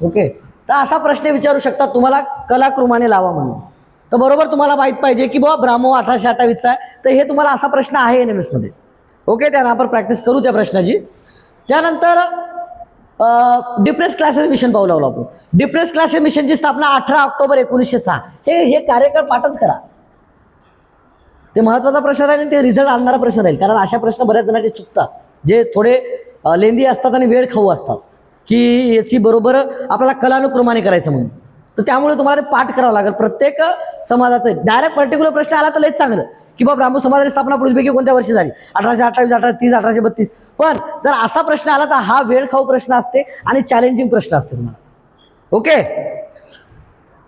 ओके. तर असा प्रश्न विचारू शकतात तुम्हाला, कलाक्रमाने लावा म्हणून. तर बरोबर तुम्हाला माहित पाहिजे की बाबा ब्राह्मो 1828चा आहे. तर हे तुम्हाला असा प्रश्न आहे NMS मध्ये. ओके. त्यानं आपण प्रॅक्टिस करू त्या प्रश्नाची. त्यानंतर डिप्रेस क्लासेस मिशन पाहू लागलो आपण. डिप्रेस क्लासेस मिशनची स्थापना 18 ऑक्टोबर 1906. हे कार्यकाळ पाठच करा. ते महत्वाचा प्रश्न राहील आणि ते रिझल्ट आणणारा प्रश्न राहील, कारण अशा प्रश्न बऱ्याच जणांचे चुकतात जे थोडे लेंदी असतात आणि वेळ खाऊ असतात, की याची बरोबर आपल्याला कलानुक्रमाने करायचं म्हणून. तर त्यामुळे तुम्हाला ते पाठ करावं लागेल प्रत्येक समाजाचं. डायरेक्ट पर्टिक्युलर प्रश्न आला तर लयच चांगलं, की बाबा ब्राह्मण समाजाची स्थापना पुढीलपैकी कोणत्या वर्षी झाली, 1828, 1830, 1832. पण जर असा प्रश्न आला तर हा वेळ खाऊ प्रश्न असते आणि चॅलेंजिंग प्रश्न असतो तुम्हाला. ओके.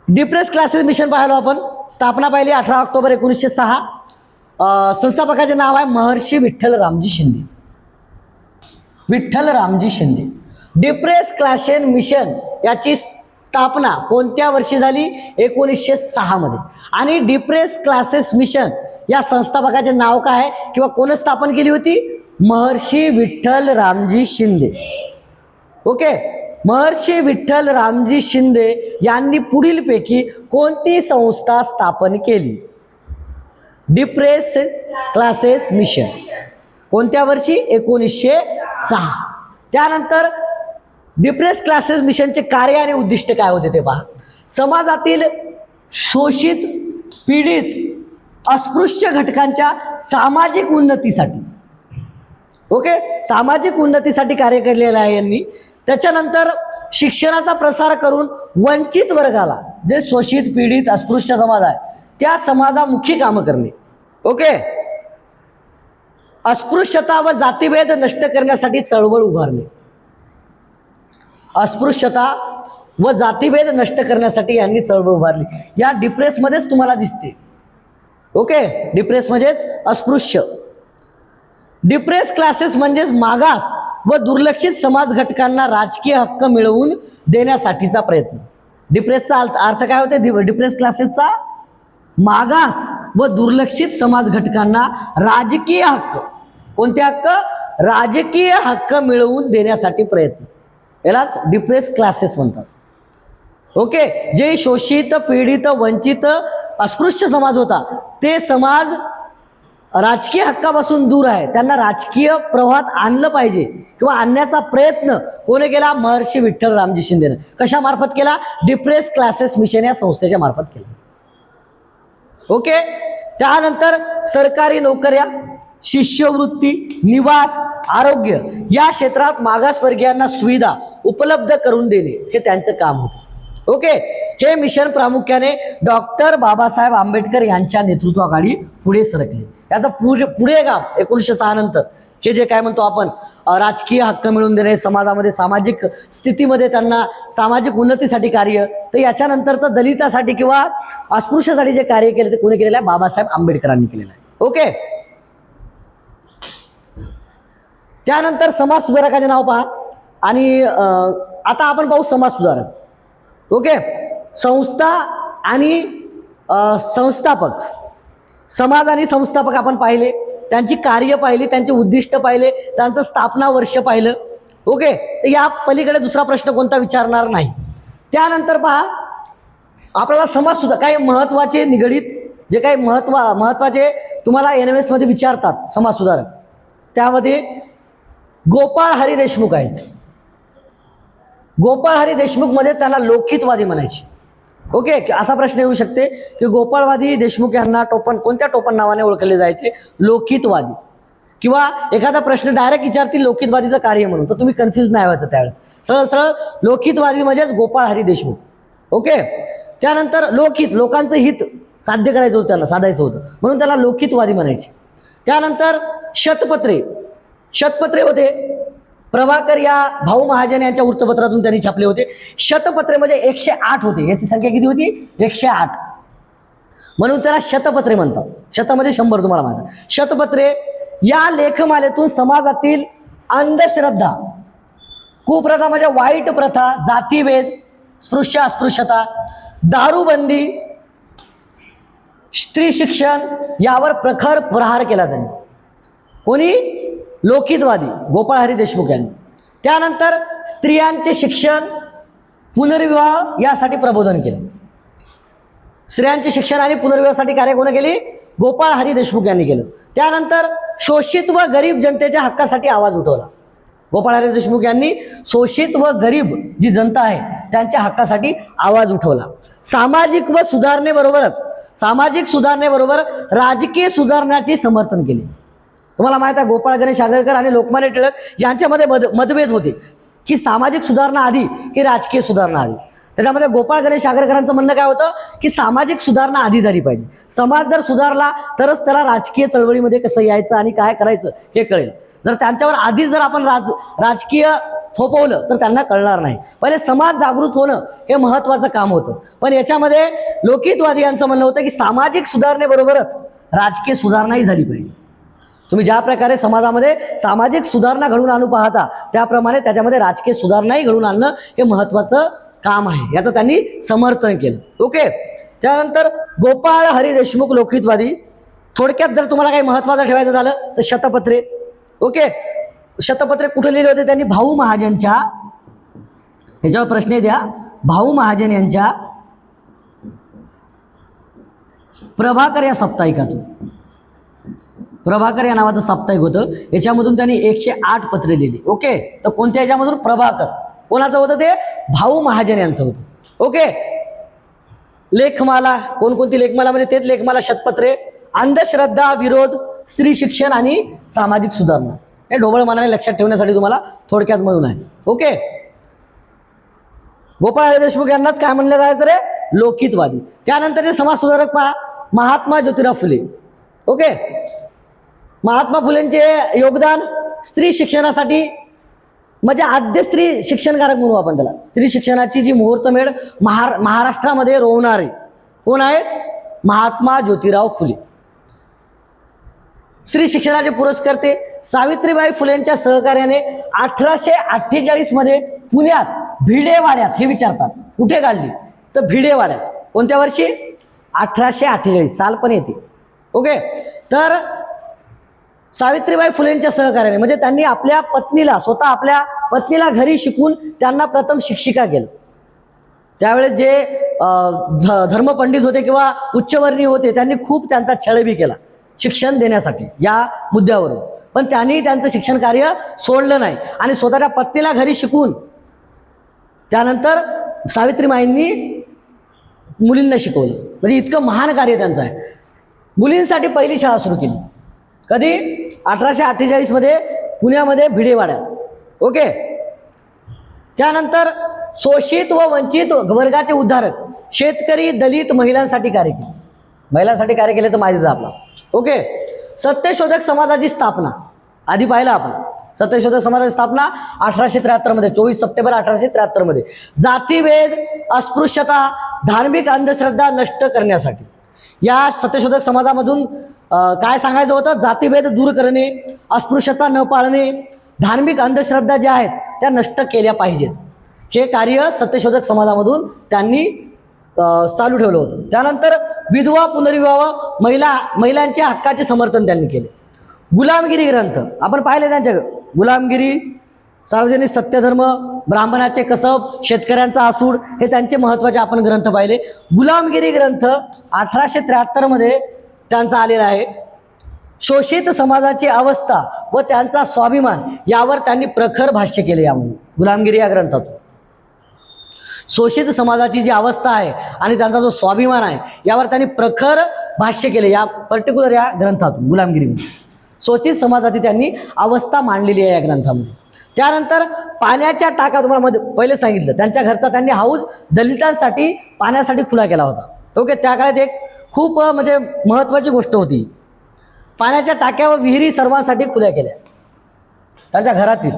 डिप्रेस क्लासेस मिशन पाहिलो आपण. स्थापना पाहिली 18 ऑक्टोबर 1906. संस्थापकाचे नाव आहे Maharshi Vitthal Ramji Shinde. Vitthal Ramji Shinde. Depress classes mission याची स्थापना कोणत्या वर्षी झाली? 1906 मध्ये. आणि डिप्रेस क्लासेस मिशन या संस्थापकाचे नाव काय आहे किंवा कोण स्थापन केली होती? महर्षी विठ्ठल रामजी शिंदे. ओके. महर्षी विठ्ठल रामजी शिंदे यांनी पुढीलपैकी कोणती संस्था स्थापन केली? डिप्रेस क्लासेस मिशन कोणत्या वर्षी? 1906. त्यानंतर डिप्रेस क्लासेस मिशनचे कार्य आणि उद्दिष्ट काय होते ते पहा. समाजातील शोषित, पीडित, अस्पृश्य घटकांच्या सामाजिक उन्नतीसाठी, ओके, सामाजिक उन्नतीसाठी कार्य केलेलं आहे यांनी. त्याच्यानंतर शिक्षणाचा प्रसार करून वंचित वर्गाला, जे शोषित, पीडित, अस्पृश्य समाज आहे त्या समाजामुखी कामं करणे. ओके. अस्पृश्यता व जातीभेद नष्ट करण्यासाठी चळवळ उभारणे. अस्पृश्यता व जातीभेद नष्ट करण्यासाठी यांनी चळवळ उभारली. या डिप्रेसमध्येच तुम्हाला दिसते. ओके. डिप्रेस म्हणजेच अस्पृश्य. डिप्रेस क्लासेस म्हणजेच मागास व दुर्लक्षित समाज घटकांना राजकीय हक्क मिळवून देण्यासाठीचा प्रयत्न. डिप्रेसचा अर्थ काय होते? डिप्रेस क्लासेसचा मागास व दुर्लक्षित समाज घटकांना राजकीय हक्क. कोणते हक्क? राजकीय हक्क मिळवून देण्यासाठी प्रयत्न. यालाच डिप्रेस क्लासेस म्हणतात. ओके. जे शोषित, पीडित, वंचित, अस्पृश्य समाज होता ते समाज राजकीय हक्कापासून दूर आहे, त्यांना राजकीय प्रवाहात आणलं पाहिजे किंवा आणण्याचा प्रयत्न कोणी केला? महर्षी विठ्ठल रामजी शिंदेनं. कशामार्फत केला? डिप्रेस क्लासेस मिशन या संस्थेच्या मार्फत केला. ओके. त्यानंतर सरकारी नोकऱ्या, शिष्यवृत्ती, निवास, आरोग्य या क्षेत्रात मागासवर्गीयांना सुविधा उपलब्ध करून देणे हे त्यांचं काम होतं. ओके. हे मिशन प्रामुख्याने डॉक्टर बाबासाहेब आंबेडकर यांच्या नेतृत्वाखाली पुढे सरकले. याचा पुढे गाव 1906 नंतर हे जे काय म्हणतो आपण राजकीय हक्क मिळवून देणे, समाजामध्ये सामाजिक स्थितीमध्ये त्यांना सामाजिक उन्नतीसाठी कार्य, तर याच्यानंतर तर दलितासाठी किंवा अस्पृश्यासाठी जे कार्य केले ते कोणी केलेलं आहे? बाबासाहेब आंबेडकरांनी केलेलं आहे. ओके. त्यानंतर समाज सुधारकाचे नाव पहा. आणि आता आपण पाहू समाज सुधारक. ओके. संस्था आणि संस्थापक. समाज आणि संस्थापक आपण पाहिले, त्यांची कार्य पाहिली, त्यांचे उद्दिष्ट पाहिले, त्यांचं स्थापना वर्ष पाहिलं. ओके. तर या पलीकडे दुसरा प्रश्न कोणता विचारणार नाही. त्यानंतर पहा आपल्याला समाज सुद्धा काही महत्वाचे निगडीत जे काही महत्वाचे तुम्हाला NMS मध्ये विचारतात समाज सुधारक, त्यामध्ये गोपाळ हरी देशमुख आहेत. गोपाळ हरी देशमुख मध्ये त्याला लोकहितवादी म्हणायचे. ओके. असा प्रश्न येऊ शकते की गोपाळवादी देशमुख यांना कोणत्या टोपण नावाने ओळखले जायचे? लोकहितवादी. किंवा एखादा प्रश्न डायरेक्ट विचारतील लोकहितवादीचं कार्य म्हणून, तर तुम्ही कन्फ्युज नाही व्हायचं त्यावेळेस. सरळ सरळ लोकहितवादी म्हणजेच गोपाळ हरी देशमुख. ओके. त्यानंतर लोकहित, लोकांचं हित साध्य करायचं होतं, त्यांना साधायचं होतं म्हणून त्याला लोकहितवादी म्हणायचे. त्यानंतर शतपत्रे. शतपत्रे होते प्रभाकर या भाऊ महाजन यांच्या वृत्तपत्रातून त्यांनी छापले होते. शतपत्रे म्हणजे 108 होते. याची संख्या किती होती? 108. म्हणून त्याला शतपत्रे म्हणतात. शतामध्ये 100 तुम्हाला माहिती आहे. शतपत्रे या लेखमालेतून समाजातील अंधश्रद्धा, कुप्रथा म्हणजे वाईट प्रथा, जातीभेद, स्पृश्य अस्पृश्यता, दारूबंदी, स्त्री शिक्षण यावर प्रखर प्रहार केला त्यांनी. कोणी? लोकहितवादी गोपाळ हरी देशमुख यांनी. त्यानंतर स्त्रियांचे शिक्षण, पुनर्विवाह यासाठी प्रबोधन केले. स्त्रियांचे शिक्षण आणि पुनर्विवाहासाठी कार्य कोणी केली? गोपाळ हरी देशमुख यांनी केलं. त्यानंतर शोषित व गरीब जनतेच्या हक्कासाठी आवाज उठवला. गोपाळ हरी देशमुख यांनी शोषित व गरीब जी जनता आहे त्यांच्या हक्कासाठी आवाज उठवला. सामाजिक सामाजिक सुधारणेबरोबर राजकीय सुधारणाचे समर्थन केले. तुम्हाला माहित आहे गोपाळ गणेश आगरकर आणि लोकमान्य टिळक यांच्यामध्ये मतभेद होते की सामाजिक सुधारणा आधी की राजकीय सुधारणा आधी. त्याच्यामध्ये गोपाळ गणेश आगरकरांचं म्हणणं काय होतं की सामाजिक सुधारणा आधी झाली पाहिजे. समाज जर सुधारला तरच त्याला राजकीय चळवळीमध्ये कसं यायचं आणि काय करायचं हे कळेल. जर त्यांच्यावर आधीच जर आपण राजकीय थोपवलं तर त्यांना कळणार नाही. पहिले समाज जागृत होणं हे महत्त्वाचं काम होतं. पण याच्यामध्ये लोकहितवादी यांचं म्हणणं होतं की सामाजिक सुधारणेबरोबरच राजकीय सुधारणाही झाली पाहिजे. तुम्ही ज्या प्रकारे समाजामध्ये सामाजिक सुधारणा घडवून आणू पाहता त्याप्रमाणे त्याच्यामध्ये राजकीय सुधारणाही घडवून आणणं हे महत्त्वाचं काम आहे. याचं त्यांनी समर्थन केलं. ओके. त्यानंतर गोपाळ हरी देशमुख लोकहितवादी. थोडक्यात जर तुम्हाला काही महत्त्वाचं ठेवायचं झालं तर शतपत्रे. ओके. शतपत्रे कुठे लिहिले होते त्यांनी? भाऊ महाजनच्या, ह्याच्यावर प्रश्न द्या, भाऊ महाजन यांच्या प्रभाकर या साप्ताहिकातून. प्रभाकर या नावाचं साप्ताहिक होतं. याच्यामधून त्यांनी 108 पत्रे लिहिली. ओके. तर कोणत्या याच्यामधून? प्रभाकर. कोणाचं होतं ते? भाऊ महाजन यांचं होतं. ओके. लेखमाला. कोणकोणती लेखमाला? म्हणजे तेच लेखमाला, शतपत्रे, अंधश्रद्धा विरोध, स्त्री शिक्षण आणि सामाजिक सुधारणा. हे ढोबळमानाने लक्षात ठेवण्यासाठी तुम्हाला थोडक्यात म्हणून आहे. ओके. गोपाळ हरी देशमुख यांनाच काय म्हणलं जायचं रे? लोकहितवादी. त्यानंतर समाज सुधारक पहा, महात्मा ज्योतिराव फुले. ओके. महात्मा फुलेंचे योगदान स्त्री शिक्षणासाठी, म्हणजे आद्य स्त्री शिक्षणकारक म्हणू आपण त्याला. स्त्री शिक्षणाची जी मुहूर्तमेढ महाराष्ट्रामध्ये रोवणारे कोण आहेत? महात्मा ज्योतिराव फुले. स्त्री शिक्षणाचे पुरस्कर्ते सावित्रीबाई फुलेंच्या सहकार्याने 1848 मध्ये पुण्यात भिडेवाड्यात, हे विचारतात कुठे काढली तर भिडेवाड्यात. कोणत्या वर्षी? 1848. साल पण येते. ओके. तर सावित्रीबाई फुलेंच्या सहकार्याने, म्हणजे त्यांनी आपल्या पत्नीला, स्वतः आपल्या पत्नीला घरी शिकून त्यांना प्रथम शिक्षिका केलं. त्यावेळेस जे धर्मपंडित होते किंवा उच्चवर्णीय होते त्यांनी खूप त्यांचा छळबी केला शिक्षण देण्यासाठी या मुद्द्यावरून. पण त्यांनी त्यांचं शिक्षण कार्य सोडलं नाही आणि स्वतःच्या पत्नीला घरी शिकून त्यानंतर सावित्रीबाईंनी मुलींना शिकवलं. म्हणजे इतकं महान कार्य त्यांचं आहे. मुलींसाठी पहिली शाळा सुरू केली. कधी? 1848 मध्ये पुण्यामध्ये भिडेवाड्यात. ओके. त्यानंतर शोषित व वंचित वर्गाचे उद्धारक, शेतकरी, दलित, महिलांसाठी कार्य केले. महिलांसाठी कार्य केले तर माहितीच आहे आपला. ओके. सत्यशोधक समाजाची स्थापना. आधी पाहिलं आपण. सत्यशोधक समाजाची स्थापना 1873 मध्ये, 24 सप्टेंबर 1873 मध्ये. जातीभेद, अस्पृश्यता, धार्मिक अंधश्रद्धा नष्ट करण्यासाठी या सत्यशोधक समाजामधून काय सांगायचं होतं? जातीभेद दूर करणे, अस्पृश्यता न पाळणे, धार्मिक अंधश्रद्धा ज्या आहेत त्या नष्ट केल्या पाहिजेत. हे कार्य सत्यशोधक समाजामधून त्यांनी चालू ठेवलं होतं. त्यानंतर विधवा पुनर्विवाह, महिलांच्या हक्काचे समर्थन त्यांनी केले. गुलामगिरी ग्रंथ आपण पाहिले त्यांच्या. गुलामगिरी, सार्वजनिक सत्यधर्म, ब्राह्मणाचे कसब, शेतकऱ्यांचा आसूड, हे त्यांचे महत्त्वाचे आपण ग्रंथ पाहिले. गुलामगिरी ग्रंथ 1873 मध्ये त्यांचा आलेला आहे. शोषित समाजाची अवस्था व त्यांचा स्वाभिमान यावर त्यांनी प्रखर भाष्य केले. यामध्ये गुलामगिरी या ग्रंथातून शोषित समाजाची जी अवस्था आहे आणि त्यांचा जो स्वाभिमान आहे यावर त्यांनी प्रखर भाष्य केले. या पर्टिक्युलर या ग्रंथातून गुलामगिरीमध्ये शोषित समाजाची त्यांनी अवस्था मांडलेली आहे या ग्रंथामध्ये. त्यानंतर पाण्याच्या टाका, तुम्हाला पहिले सांगितलं त्यांच्या घरचा त्यांनी हाऊस दलितांसाठी पाण्यासाठी खुला केला होता. ओके. त्या काळात एक खूप म्हणजे महत्त्वाची गोष्ट होती. पाण्याच्या टाक्या व विहिरी सर्वांसाठी खुल्या केल्या त्यांच्या घरातील.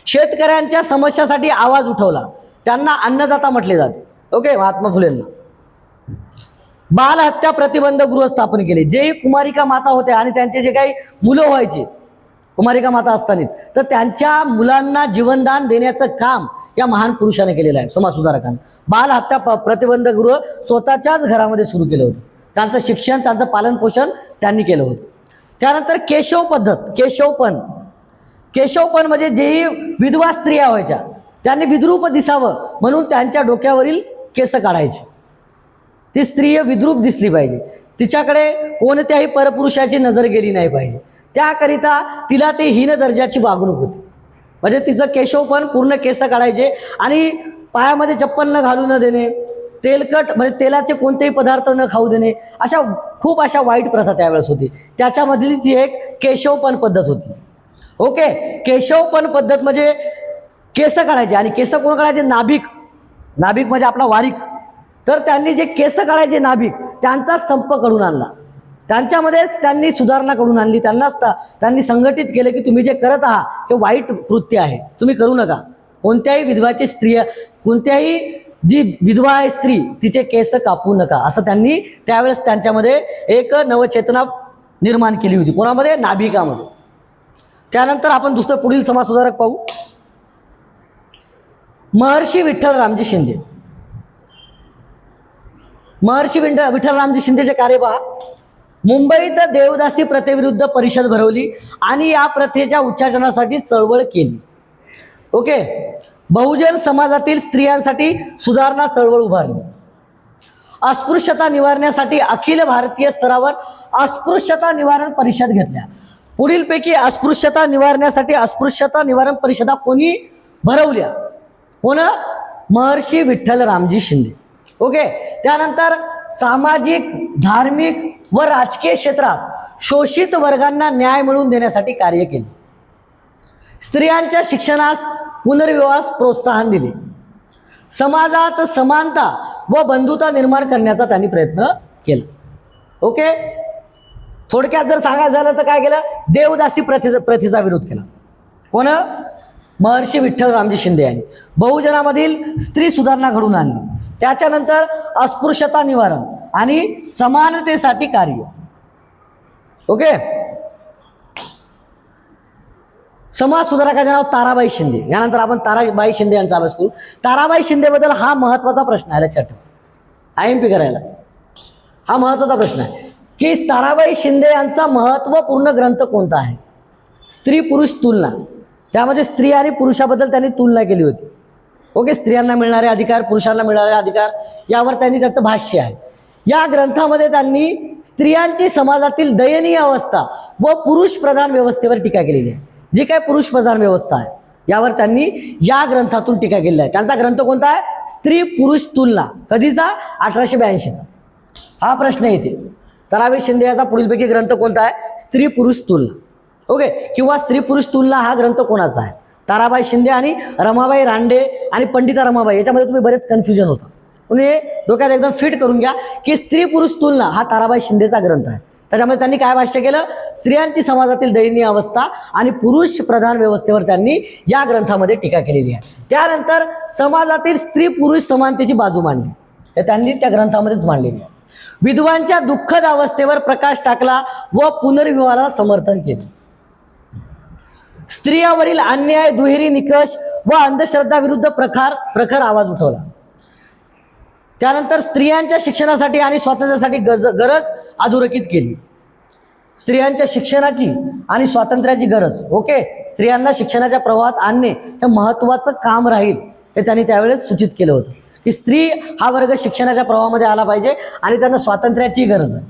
शेतकऱ्यांच्या समस्यासाठी आवाज उठवला. त्यांना अन्नदाता म्हटले जाते. ओके. महात्मा फुलेंना. बालहत्या प्रतिबंध गृह स्थापन केले. जेही कुमारिका माता होत्या आणि त्यांचे जे काही मुलं व्हायचे कुमारिका माता असताना, तर त्यांच्या मुलांना जीवनदान देण्याचं काम या महान पुरुषाने केलेलं आहे, समाज सुधारकांना. बालहत्या प्रतिबंध गृह स्वतःच्याच घरामध्ये सुरू केलं होतं. त्यांचं शिक्षण, त्यांचं पालनपोषण त्यांनी केलं होतं. त्यानंतर केशव पद्धत, केशवपण म्हणजे जेही विधवा स्त्रिया व्हायच्या त्यांनी विद्रूप दिसावं म्हणून त्यांच्या डोक्यावरील केस काढायचे. ती स्त्री विद्रूप दिसली पाहिजे, तिच्याकडे कोणत्याही परपुरुषाची नजर गेली नाही पाहिजे, त्याकरिता तिला ते हीन दर्जाची वागणूक होती. म्हणजे तिचं केशव पण पूर्ण केस काढायचे आणि पायामध्ये चप्पल न घालू न देणे, तेलकट म्हणजे तेलाचे कोणतेही पदार्थ न खाऊ देणे, अशा खूप अशा वाईट प्रथा त्यावेळेस होती. त्याच्यामधलीच एक केशवपण पद्धत होती. ओके, केशवपण पद्धत म्हणजे केस काढायचे आणि केस कोण काढायचे? नाभिक. नाभिक म्हणजे आपला वारिक. तर त्यांनी जे केस काढायचे नाभिक, त्यांचा संप करून आणला. त्यांच्यामध्येच त्यांनी सुधारणा करून आणली. त्यांनी संघटित केलं की तुम्ही जे करत आहात हे वाईट कृत्य आहे, तुम्ही करू नका. कोणत्याही विधवाची स्त्रिया, कोणत्याही जी विधवा आहे स्त्री, तिचे केस कापू नका, असं त्यांनी त्यावेळेस त्यांच्यामध्ये एक नवचेतना निर्माण केली होती. कोणामध्ये? नाभिकामध्ये. त्यानंतर आपण दुसरं पुढील समाजसुधारक पाहू, महर्षी विठ्ठलरामजी शिंदे. महर्षी विठ्ठलरामजी शिंदेचे कार्य पहा. मुंबईत देवदासी प्रथेविरुद्ध परिषद भरवली आणि या प्रथेच्या उच्चाटनासाठी चळवळ केली. ओके, बहुजन समाजातील स्त्रियांसाठी सुधारणा चळवळ उभारली. अस्पृश्यता निवारण्यासाठी अखिल भारतीय स्तरावर अस्पृश्यता निवारण परिषद घेतल्या. पुढीलपैकी अस्पृश्यता निवारण्यासाठी अस्पृश्यता निवारण परिषदा कोणी भरवल्या? कोण? महर्षी विठ्ठलरामजी शिंदे. ओके, त्यानंतर सामाजिक, धार्मिक व राजकीय क्षेत्रात शोषित वर्गांना न्याय मिळवून देण्यासाठी कार्य केले. स्त्रियांच्या शिक्षणास पुनर्विवाहास प्रोत्साहन दिले. समाजात समानता व बंधुता निर्माण करण्याचा त्यांनी प्रयत्न केला. ओके, थोडक्यात जर सांगायचं झालं तर काय केलं? देवदासी प्रथेचा विरोध केला. कोण? महर्षी विठ्ठलरामजी शिंदे यांनी. बहुजनामधील स्त्री सुधारणा घडवून आणली. त्याच्यानंतर अस्पृश्यता निवारण आणि समानतेसाठी कार्य. ओके, समाज सुधारकाचे नाव ताराबाई शिंदे. यानंतर आपण ताराबाई शिंदे यांचा अभ्यास करू. ताराबाई शिंदेबद्दल हा महत्वाचा प्रश्न आहे, लक्षात ठेवा. IMP करायला हा महत्वाचा प्रश्न आहे की ताराबाई शिंदे यांचा महत्वपूर्ण ग्रंथ कोणता आहे? स्त्री पुरुष तुलना. त्यामध्ये स्त्री आणि पुरुषाबद्दल त्यांनी तुलना केली होती. ओके, स्त्रियांना मिळणारे अधिकार, पुरुषांना मिळणारे अधिकार, यावर त्यांनी त्याचं भाष्य आहे. या ग्रंथामध्ये त्यांनी स्त्रियांची समाजातील दयनीय अवस्था व पुरुष प्रधान व्यवस्थेवर टीका केलेली आहे. जी काय पुरुष प्रधान व्यवस्था आहे यावर त्यांनी या ग्रंथातून टीका केलेली आहे. त्यांचा ग्रंथ कोणता आहे? स्त्री पुरुष तुलना. कधीचा? 1882चा. हा प्रश्न येते. ताराबाई शिंदे याचा पुढीलपैकी ग्रंथ कोणता आहे? स्त्री पुरुष तुलना. ओके, किंवा स्त्री पुरुष तुलना हा ग्रंथ कोणाचा आहे? ताराबाई शिंदे आणि रमाबाई रानडे आणि पंडिता रमाबाई. याच्यामध्ये तुम्ही बरेच कन्फ्युजन होता. तुम्ही डोक्यात एकदम फिट करून घ्या की स्त्री पुरुष तुलना हा ताराबाई शिंदेचा ग्रंथ आहे. त्याच्यामध्ये त्यांनी काय भाष्य केलं? स्त्रियांची समाजातील दयनीय अवस्था आणि पुरुष प्रधान व्यवस्थेवर त्यांनी या ग्रंथामध्ये टीका केलेली आहे. त्यानंतर समाजातील स्त्री पुरुष समानतेची बाजू मांडली, हे त्यांनी त्या ग्रंथामध्येच मांडलेली आहे. विधवांच्या दुःखद अवस्थेवर प्रकाश टाकला व पुनर्विवाहाला समर्थन केले. स्त्रियावरील अन्याय, दुहेरी निकष व अंधश्रद्धा विरुद्ध प्रखर आवाज उठवला. त्यानंतर स्त्रियांच्या शिक्षणासाठी आणि स्वातंत्र्यासाठी गरज अधोरेखित केली. स्त्रियांच्या शिक्षणाची आणि स्वातंत्र्याची गरज. ओके, स्त्रियांना शिक्षणाच्या प्रवाहात आणणे हे महत्त्वाचं काम राहील, हे त्यांनी त्यावेळेस सूचित केलं होतं की स्त्री हा वर्ग शिक्षणाच्या प्रवाहामध्ये आला पाहिजे आणि त्यांना स्वातंत्र्याची गरज आहे.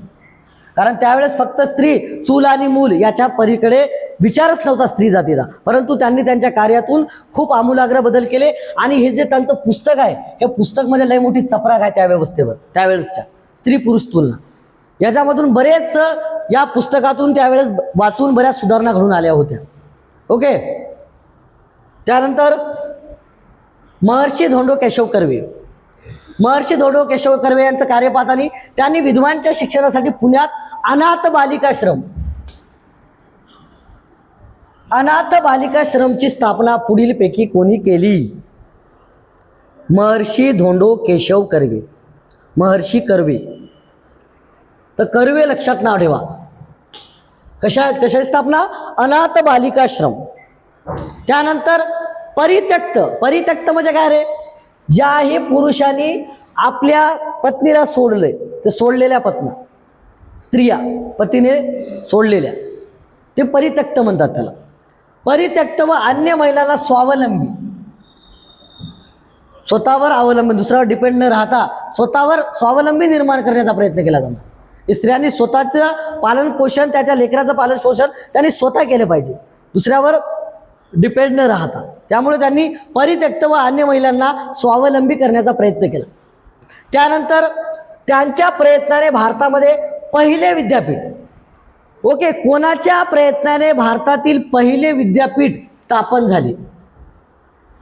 कारण त्यावेळेस फक्त स्त्री, चूल आणि मूल याच्या पलीकडे विचारच नव्हता स्त्री जातीचा. परंतु त्यांनी त्यांच्या कार्यातून खूप आमूलाग्र बदल केले आणि हे जे त्यांचं पुस्तक आहे, हे पुस्तक म्हणजे लय मोठी चपराक आहे त्या व्यवस्थेवर, त्यावेळेसच्या स्त्री पुरुष तुलना. याच्यामधून बरेच या पुस्तकातून त्यावेळेस वाचून बऱ्याच सुधारणा घडून आल्या होत्या. ओके, त्यानंतर महर्षी धोंडो केशव कर्वे. महर्षी धोंडो केशव कर्वे यांचं कार्य पाहताना त्यांनी विधवांच्या शिक्षणासाठी पुण्यात अनाथ बालिकाश्रमची स्थापना पुढीलपैकी कोणी केली? महर्षी धोंडो केशव कर्वे. महर्षी कर्वे. तर कर्वे लक्षात नाव ठेवा. कशाची स्थापना? अनाथ बालिकाश्रम. त्यानंतर परित्यक्त म्हणजे काय रे? ज्याही पुरुषांनी आपल्या पत्नीला सोडले, ते सोडलेल्या पत्नी, स्त्रिया पतीने सोडलेल्या, ते परित्यक्त म्हणतात त्याला. परित्यक्त व अन्य महिलांना स्वावलंबी, स्वतःवर अवलंबून, दुसऱ्यावर डिपेंड न राहता स्वतःवर स्वावलंबी निर्माण करण्याचा प्रयत्न केला जाणार. स्त्रियांनी स्वतःचं पालन पोषण, त्याच्या लेकराचं पालन पोषण त्यांनी स्वतः केलं पाहिजे. दुसऱ्यावर डिपेंड न राहता. त्यामुळे त्यांनी परित्यक्त व अन्य महिलांना स्वावलंबी करण्याचा प्रयत्न केला. त्यानंतर त्यांच्या प्रयत्नाने भारतामध्ये पहिले विद्यापीठ, ओके, कोणाच्या प्रयत्नाने भारतातील पहिले विद्यापीठ स्थापन झाले?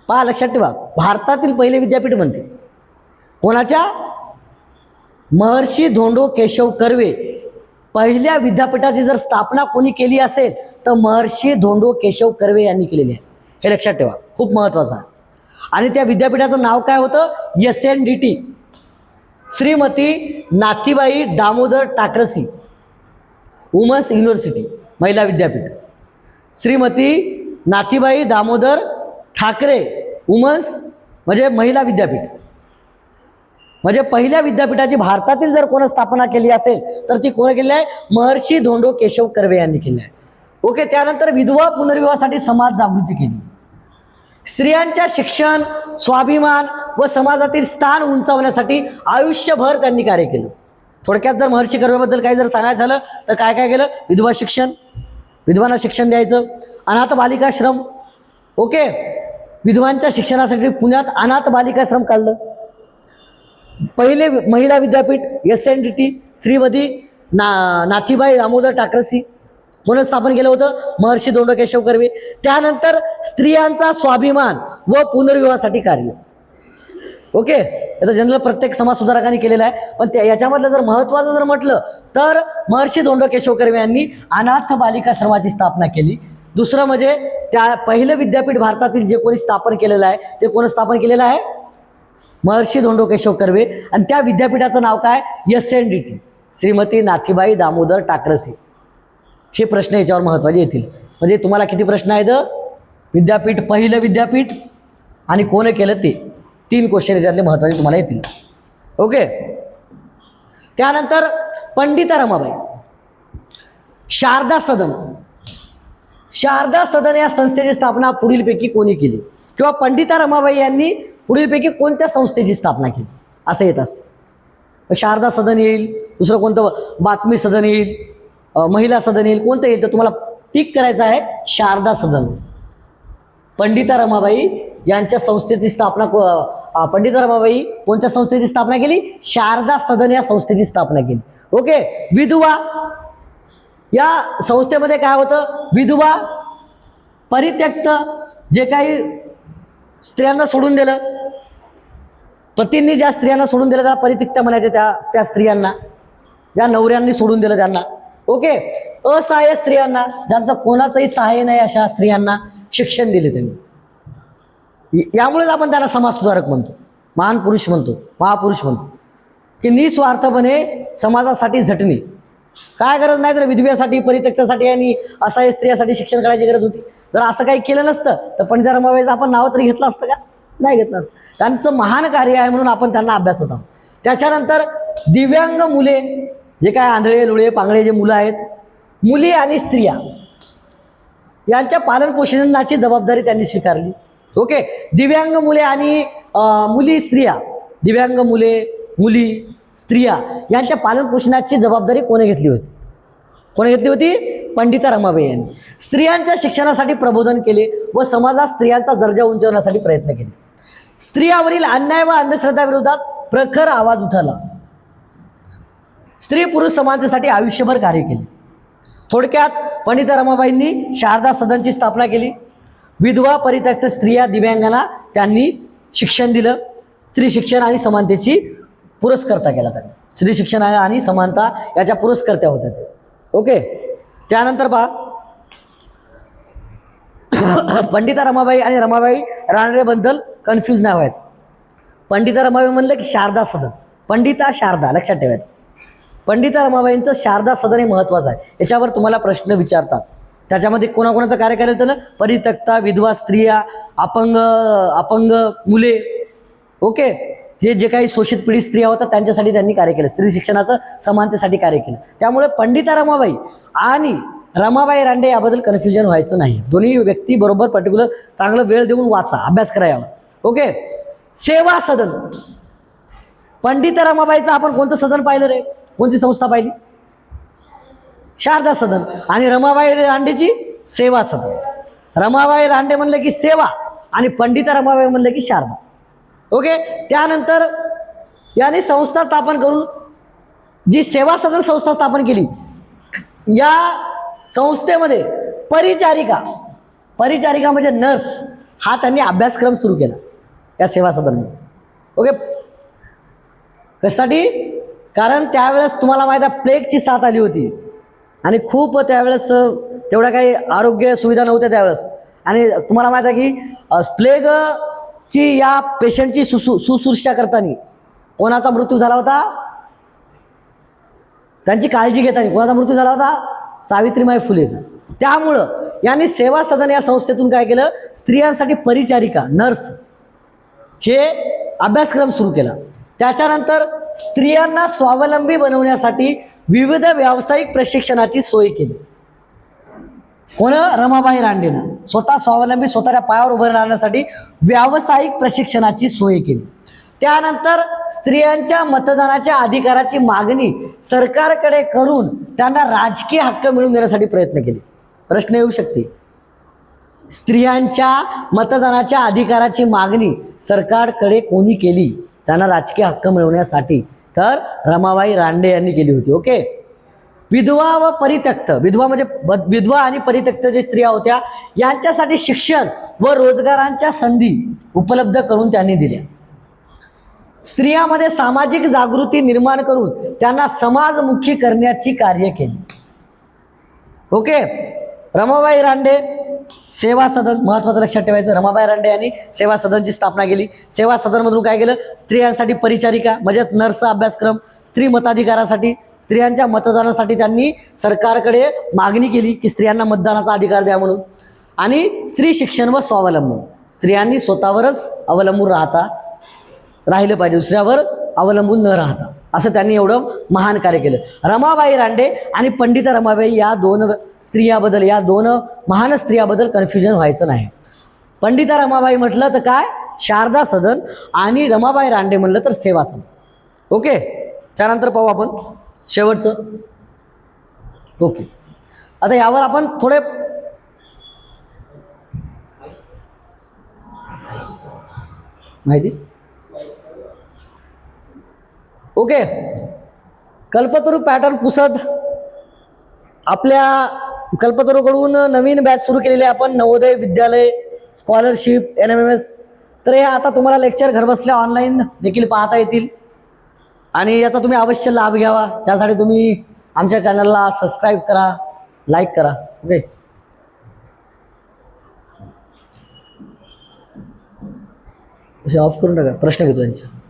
पहा, लक्षात ठेवा, भारतातील पहिले विद्यापीठ म्हणते कोणाच्या? महर्षी धोंडो केशव कर्वे. पहिल्या विद्यापीठाची जर स्थापना कोणी केली असेल तर महर्षी धोंडो केशव कर्वे यांनी केलेली आहे. हे लक्षात ठेवा, खूप महत्त्वाचं आहे. आणि त्या विद्यापीठाचं नाव काय होतं? SNDT, Shrimati Nathibai Damodar Thackersey women's university, महिला विद्यापीठ. श्रीमती नाथीबाई दामोदर ठाकरे वुमन्स म्हणजे महिला विद्यापीठ. म्हणजे पहिल्या विद्यापीठाची भारतातील जर कोण स्थापना केली असेल तर ती कोण केली आहे? महर्षी धोंडो केशव कर्वे यांनी केली आहे. ओके. त्यानंतर विधवा पुनर्विवाहासाठी समाज जागृती केली. स्त्रियांच्या शिक्षण, स्वाभिमान व समाजातील स्थान उंचावण्यासाठी आयुष्यभर त्यांनी कार्य केलं. थोडक्यात जर महर्षी कर्वेबद्दल काही जर सांगायचं झालं तर काय काय केलं? विधवा शिक्षण, विधवांना शिक्षण द्यायचं. अनाथ बालिकाश्रम, ओके, विधवांच्या शिक्षणासाठी पुण्यात अनाथ बालिकाश्रम काढलं. पहिले महिला विद्यापीठ SNDT, श्रीमती नाथीबाई दामोदर टाकरसी कोणी स्थापन केलं होतं? महर्षी धोंडो केशव कर्वे. त्यानंतर स्त्रियांचा स्वाभिमान व पुनर्विवाहासाठी कार्य. ओके, याचं जनरल प्रत्येक समाज सुधारकांनी केलेलं आहे. पण याच्यामधलं जर महत्त्वाचं जर म्हटलं तर महर्षी धोंडो केशव कर्वे यांनी अनाथ बालिकाश्रमाची स्थापना केली. दुसरं म्हणजे त्या पहिलं विद्यापीठ भारतातील जे कोणी स्थापन केलेलं आहे ते कोण स्थापन केलेलं आहे? महर्षी धोंडो केशव कर्वे. आणि त्या विद्यापीठाचं नाव काय? SNDT, श्रीमती नाथीबाई दामोदर टाकरसी. हे प्रश्न याच्यावर महत्त्वाचे येतील. म्हणजे तुम्हाला किती प्रश्न आहेत? विद्यापीठ, पहिलं विद्यापीठ आणि कोण केलं ते 3 क्वेश्चन याच्यातले महत्त्वाचे तुम्हाला येतील. ओके. त्यानंतर पंडिता रमाबाई. शारदा सदन. शारदा सदन या संस्थेची स्थापना पुढीलपैकी कोणी केली? किंवा पंडिता रमाबाई यांनी पुढीलपैकी कोणत्या संस्थेची स्थापना केली असं येत असतं. शारदा सदन येईल, दुसरं कोणतं बातमी सदन येईल, महिला सदन येईल, कोणतं येईल? तर तुम्हाला टिक करायचं आहे शारदा सदन. पंडिता रमाबाई यांच्या संस्थेची स्थापना, पंडिता रमाबाई कोणत्या संस्थेची स्थापना केली? शारदा सदन या संस्थेची स्थापना केली. ओके. विधवा या संस्थेमध्ये काय होतं? विधवा, परित्यक्त, जे काही स्त्रियांना सोडून दिलं, पतींनी ज्या स्त्रियांना सोडून दिलं त्या परित्यक्त म्हणायचे, त्या स्त्रियांना, ज्या नवऱ्यांनी सोडून दिलं त्यांना. ओके. असहाय्य स्त्रियांना, ज्यांचं कोणाचंही सहाय्य नाही, अशा स्त्रियांना शिक्षण दिले त्यांनी. यामुळेच आपण त्याला समाज सुधारक म्हणतो, महान पुरुष म्हणतो, महापुरुष म्हणतो, की निस्वार्थपणे समाजासाठी झटणे. काय गरज नाही तर विधवेसाठी, परित्यक्तासाठी आणि असहाय्य स्त्रियासाठी शिक्षण करायची गरज होती? जर असं काही केलं नसतं तर पंडिता रमाबाईचं आपण नाव तरी घेतलं असतं का? नाही घेतलं असतं. त्यांचं महान कार्य आहे म्हणून आपण त्यांना अभ्यासत आहोत. त्याच्यानंतर दिव्यांग मुले, जे काय आंधळे, लुळे, पांगळे जे मुलं आहेत, मुली आणि स्त्रिया यांच्या पालनपोषणाची जबाबदारी त्यांनी स्वीकारली. ओके. दिव्यांग मुले आणि मुली, स्त्रिया, दिव्यांग मुले, मुली, स्त्रिया यांच्या पालनपोषणाची जबाबदारी कोणी घेतली होती? कोणी घेतली होती? पंडिता रमाबाई यांनी. स्त्रियांच्या शिक्षणासाठी प्रबोधन केले व समाजात स्त्रियांचा दर्जा उंचावण्यासाठी प्रयत्न केले. स्त्रियावरील अन्याय व अंधश्रद्धाविरोधात प्रखर आवाज उठवला. स्त्री पुरुष समानतेसाठी आयुष्यभर कार्य केले. थोडक्यात पंडिता रमाबाईंनी शारदा सदनची स्थापना केली. विधवा, परित्यक्त स्त्रिया, दिव्यांगांना त्यांनी शिक्षण दिलं. स्त्री शिक्षण आणि समानतेची पुरस्कर्ता केला त्यांनी. स्त्री शिक्षण आणि समानता याच्या पुरस्कर्त्या होत्या ते. ओके. त्यानंतर पहा, पंडिता रमाबाई आणि रमाबाई रानडेबद्दल कन्फ्यूज नाही व्हायचं. पंडिता रमाबाई म्हणलं की शारदा सदन, पंडिता शारदा, लक्षात ठेवायचं. पंडिता रमाबाईंचं शारदा सदन हे महत्त्वाचं आहे. याच्यावर तुम्हाला प्रश्न विचारतात. त्याच्यामध्ये कोणाकोणाचं कार्य केलं होतं ना? परित्यक्ता, विधवा, स्त्रिया, अपंग मुले, ओके, हे जे काही शोषित पीडित स्त्रिया होतात त्यांच्यासाठी त्यांनी कार्य केलं. स्त्री शिक्षणाचं, समानतेसाठी कार्य केलं. त्यामुळे पंडिता रमाबाई आणि रमाबाई रानडे याबद्दल कन्फ्युजन व्हायचं नाही. दोन्ही व्यक्ती बरोबर पर्टिक्युलर चांगलं वेळ देऊन वाचा, अभ्यास करायला. ओके. सेवा सदन. पंडिता रमाबाईचं आपण कोणतं सदन पाहिलं रे? कोणती संस्था पाहिली? शारदा सदन. आणि रमाबाई रानडेची सेवा सदन. रमाबाई रानडे म्हणलं की सेवा आणि पंडिता रमाबाई म्हणलं की शारदा. ओके. त्यानंतर याने संस्था स्थापन करून जी सेवा सदन संस्था स्थापन केली, या संस्थेमध्ये परिचारिका म्हणजे नर्स हा त्यांनी अभ्यासक्रम सुरू केला या सेवा सदनमध्ये. ओके. कशासाठी? कारण त्यावेळेस तुम्हाला माहीत आहे प्लेगची साथ आली होती आणि खूप त्यावेळेस तेवढ्या काही आरोग्य सुविधा नव्हत्या त्यावेळेस. आणि तुम्हाला माहीत आहे की प्लेगची या पेशंटची सुश्रूषा करताना कोणाचा मृत्यू झाला होता? त्यांची काळजी घेताना कोणाचा मृत्यू झाला होता? सावित्रीबाई फुलेचा. त्यामुळं यांनी सेवा सदन या संस्थेतून काय केलं? स्त्रियांसाठी परिचारिका नर्स हे अभ्यासक्रम सुरू केला. त्याच्यानंतर स्त्रियांना स्वावलंबी बनवण्यासाठी विविध व्यावसायिक प्रशिक्षणाची सोय केली. कोण? रमाबाई रानडेनं स्वतः स्वावलंबी स्वतःच्या पायावर उभं राहण्यासाठी व्यावसायिक प्रशिक्षणाची सोय केली. त्यानंतर स्त्रियांच्या मतदानाच्या अधिकाराची मागणी सरकारकडे करून त्यांना राजकीय हक्क मिळवून देण्यासाठी प्रयत्न केले. प्रश्न येऊ शकते, स्त्रियांच्या मतदानाच्या अधिकाराची मागणी सरकारकडे कोणी केली त्यांना राजकीय हक्क मिळवण्यासाठी? तर रमाबाई रानडे यांनी केली होती. ओके. विधवा व परित्यक्त, विधवा म्हणजे विधवा आणि परित्यक्त जे स्त्रिया होत्या यांच्यासाठी शिक्षण व रोजगारांच्या संधी उपलब्ध करून त्यांनी दिल्या. स्त्रियांमध्ये सामाजिक जागृती निर्माण करून त्यांना समाजमुखी करण्याची कार्य केली. ओके. रमाबाई रानडे सेवा सदन महत्वाचं लक्षात ठेवायचं. रमाबाई रानडे यांनी सेवा सदनची स्थापना केली. सेवा सदनमधून काय केलं? स्त्रियांसाठी परिचारिका म्हणजे नर्सचा अभ्यासक्रम, स्त्री मताधिकारासाठी स्त्रियांच्या मतदानासाठी त्यांनी सरकारकडे मागणी केली की स्त्रियांना मतदानाचा अधिकार द्या म्हणून. आणि स्त्री शिक्षण व स्वावलंबन, स्त्रियांनी स्वतःवरच अवलंबून राहिलं पाहिजे, दुसऱ्यावर अवलंबून न राहता, असं त्यांनी एवढं महान कार्य केलं. रमाबाई रानडे आणि पंडिता रमाबाई या दोन स्त्रियाबद्दल, या दोन महान स्त्रियाबद्दल कन्फ्युजन व्हायचं नाही. पंडिता रमाबाई म्हटलं तर काय? शारदा सदन आणि रमाबाई रानडे म्हणलं तर सेवा सदन. ओके. त्यानंतर पाहू आपण शेवटचं. ओके. आता यावर आपण थोडे माहिती. ओके. कल्पतरू पॅटर्न पुसद, आपल्या कल्पतरूकडून नवीन बॅच सुरू केलेली आहे आपण, नवोदय विद्यालय स्कॉलरशिप NMMS. तर हे आता तुम्हाला लेक्चर घरबसल्या ऑनलाईन देखील पाहता येतील आणि याचा तुम्ही अवश्य लाभ घ्यावा. त्यासाठी तुम्ही आमच्या चॅनलला सबस्क्राईब करा, लाईक करा. ओके. ऑफ करून टाका, प्रश्न घेतो त्यांचे.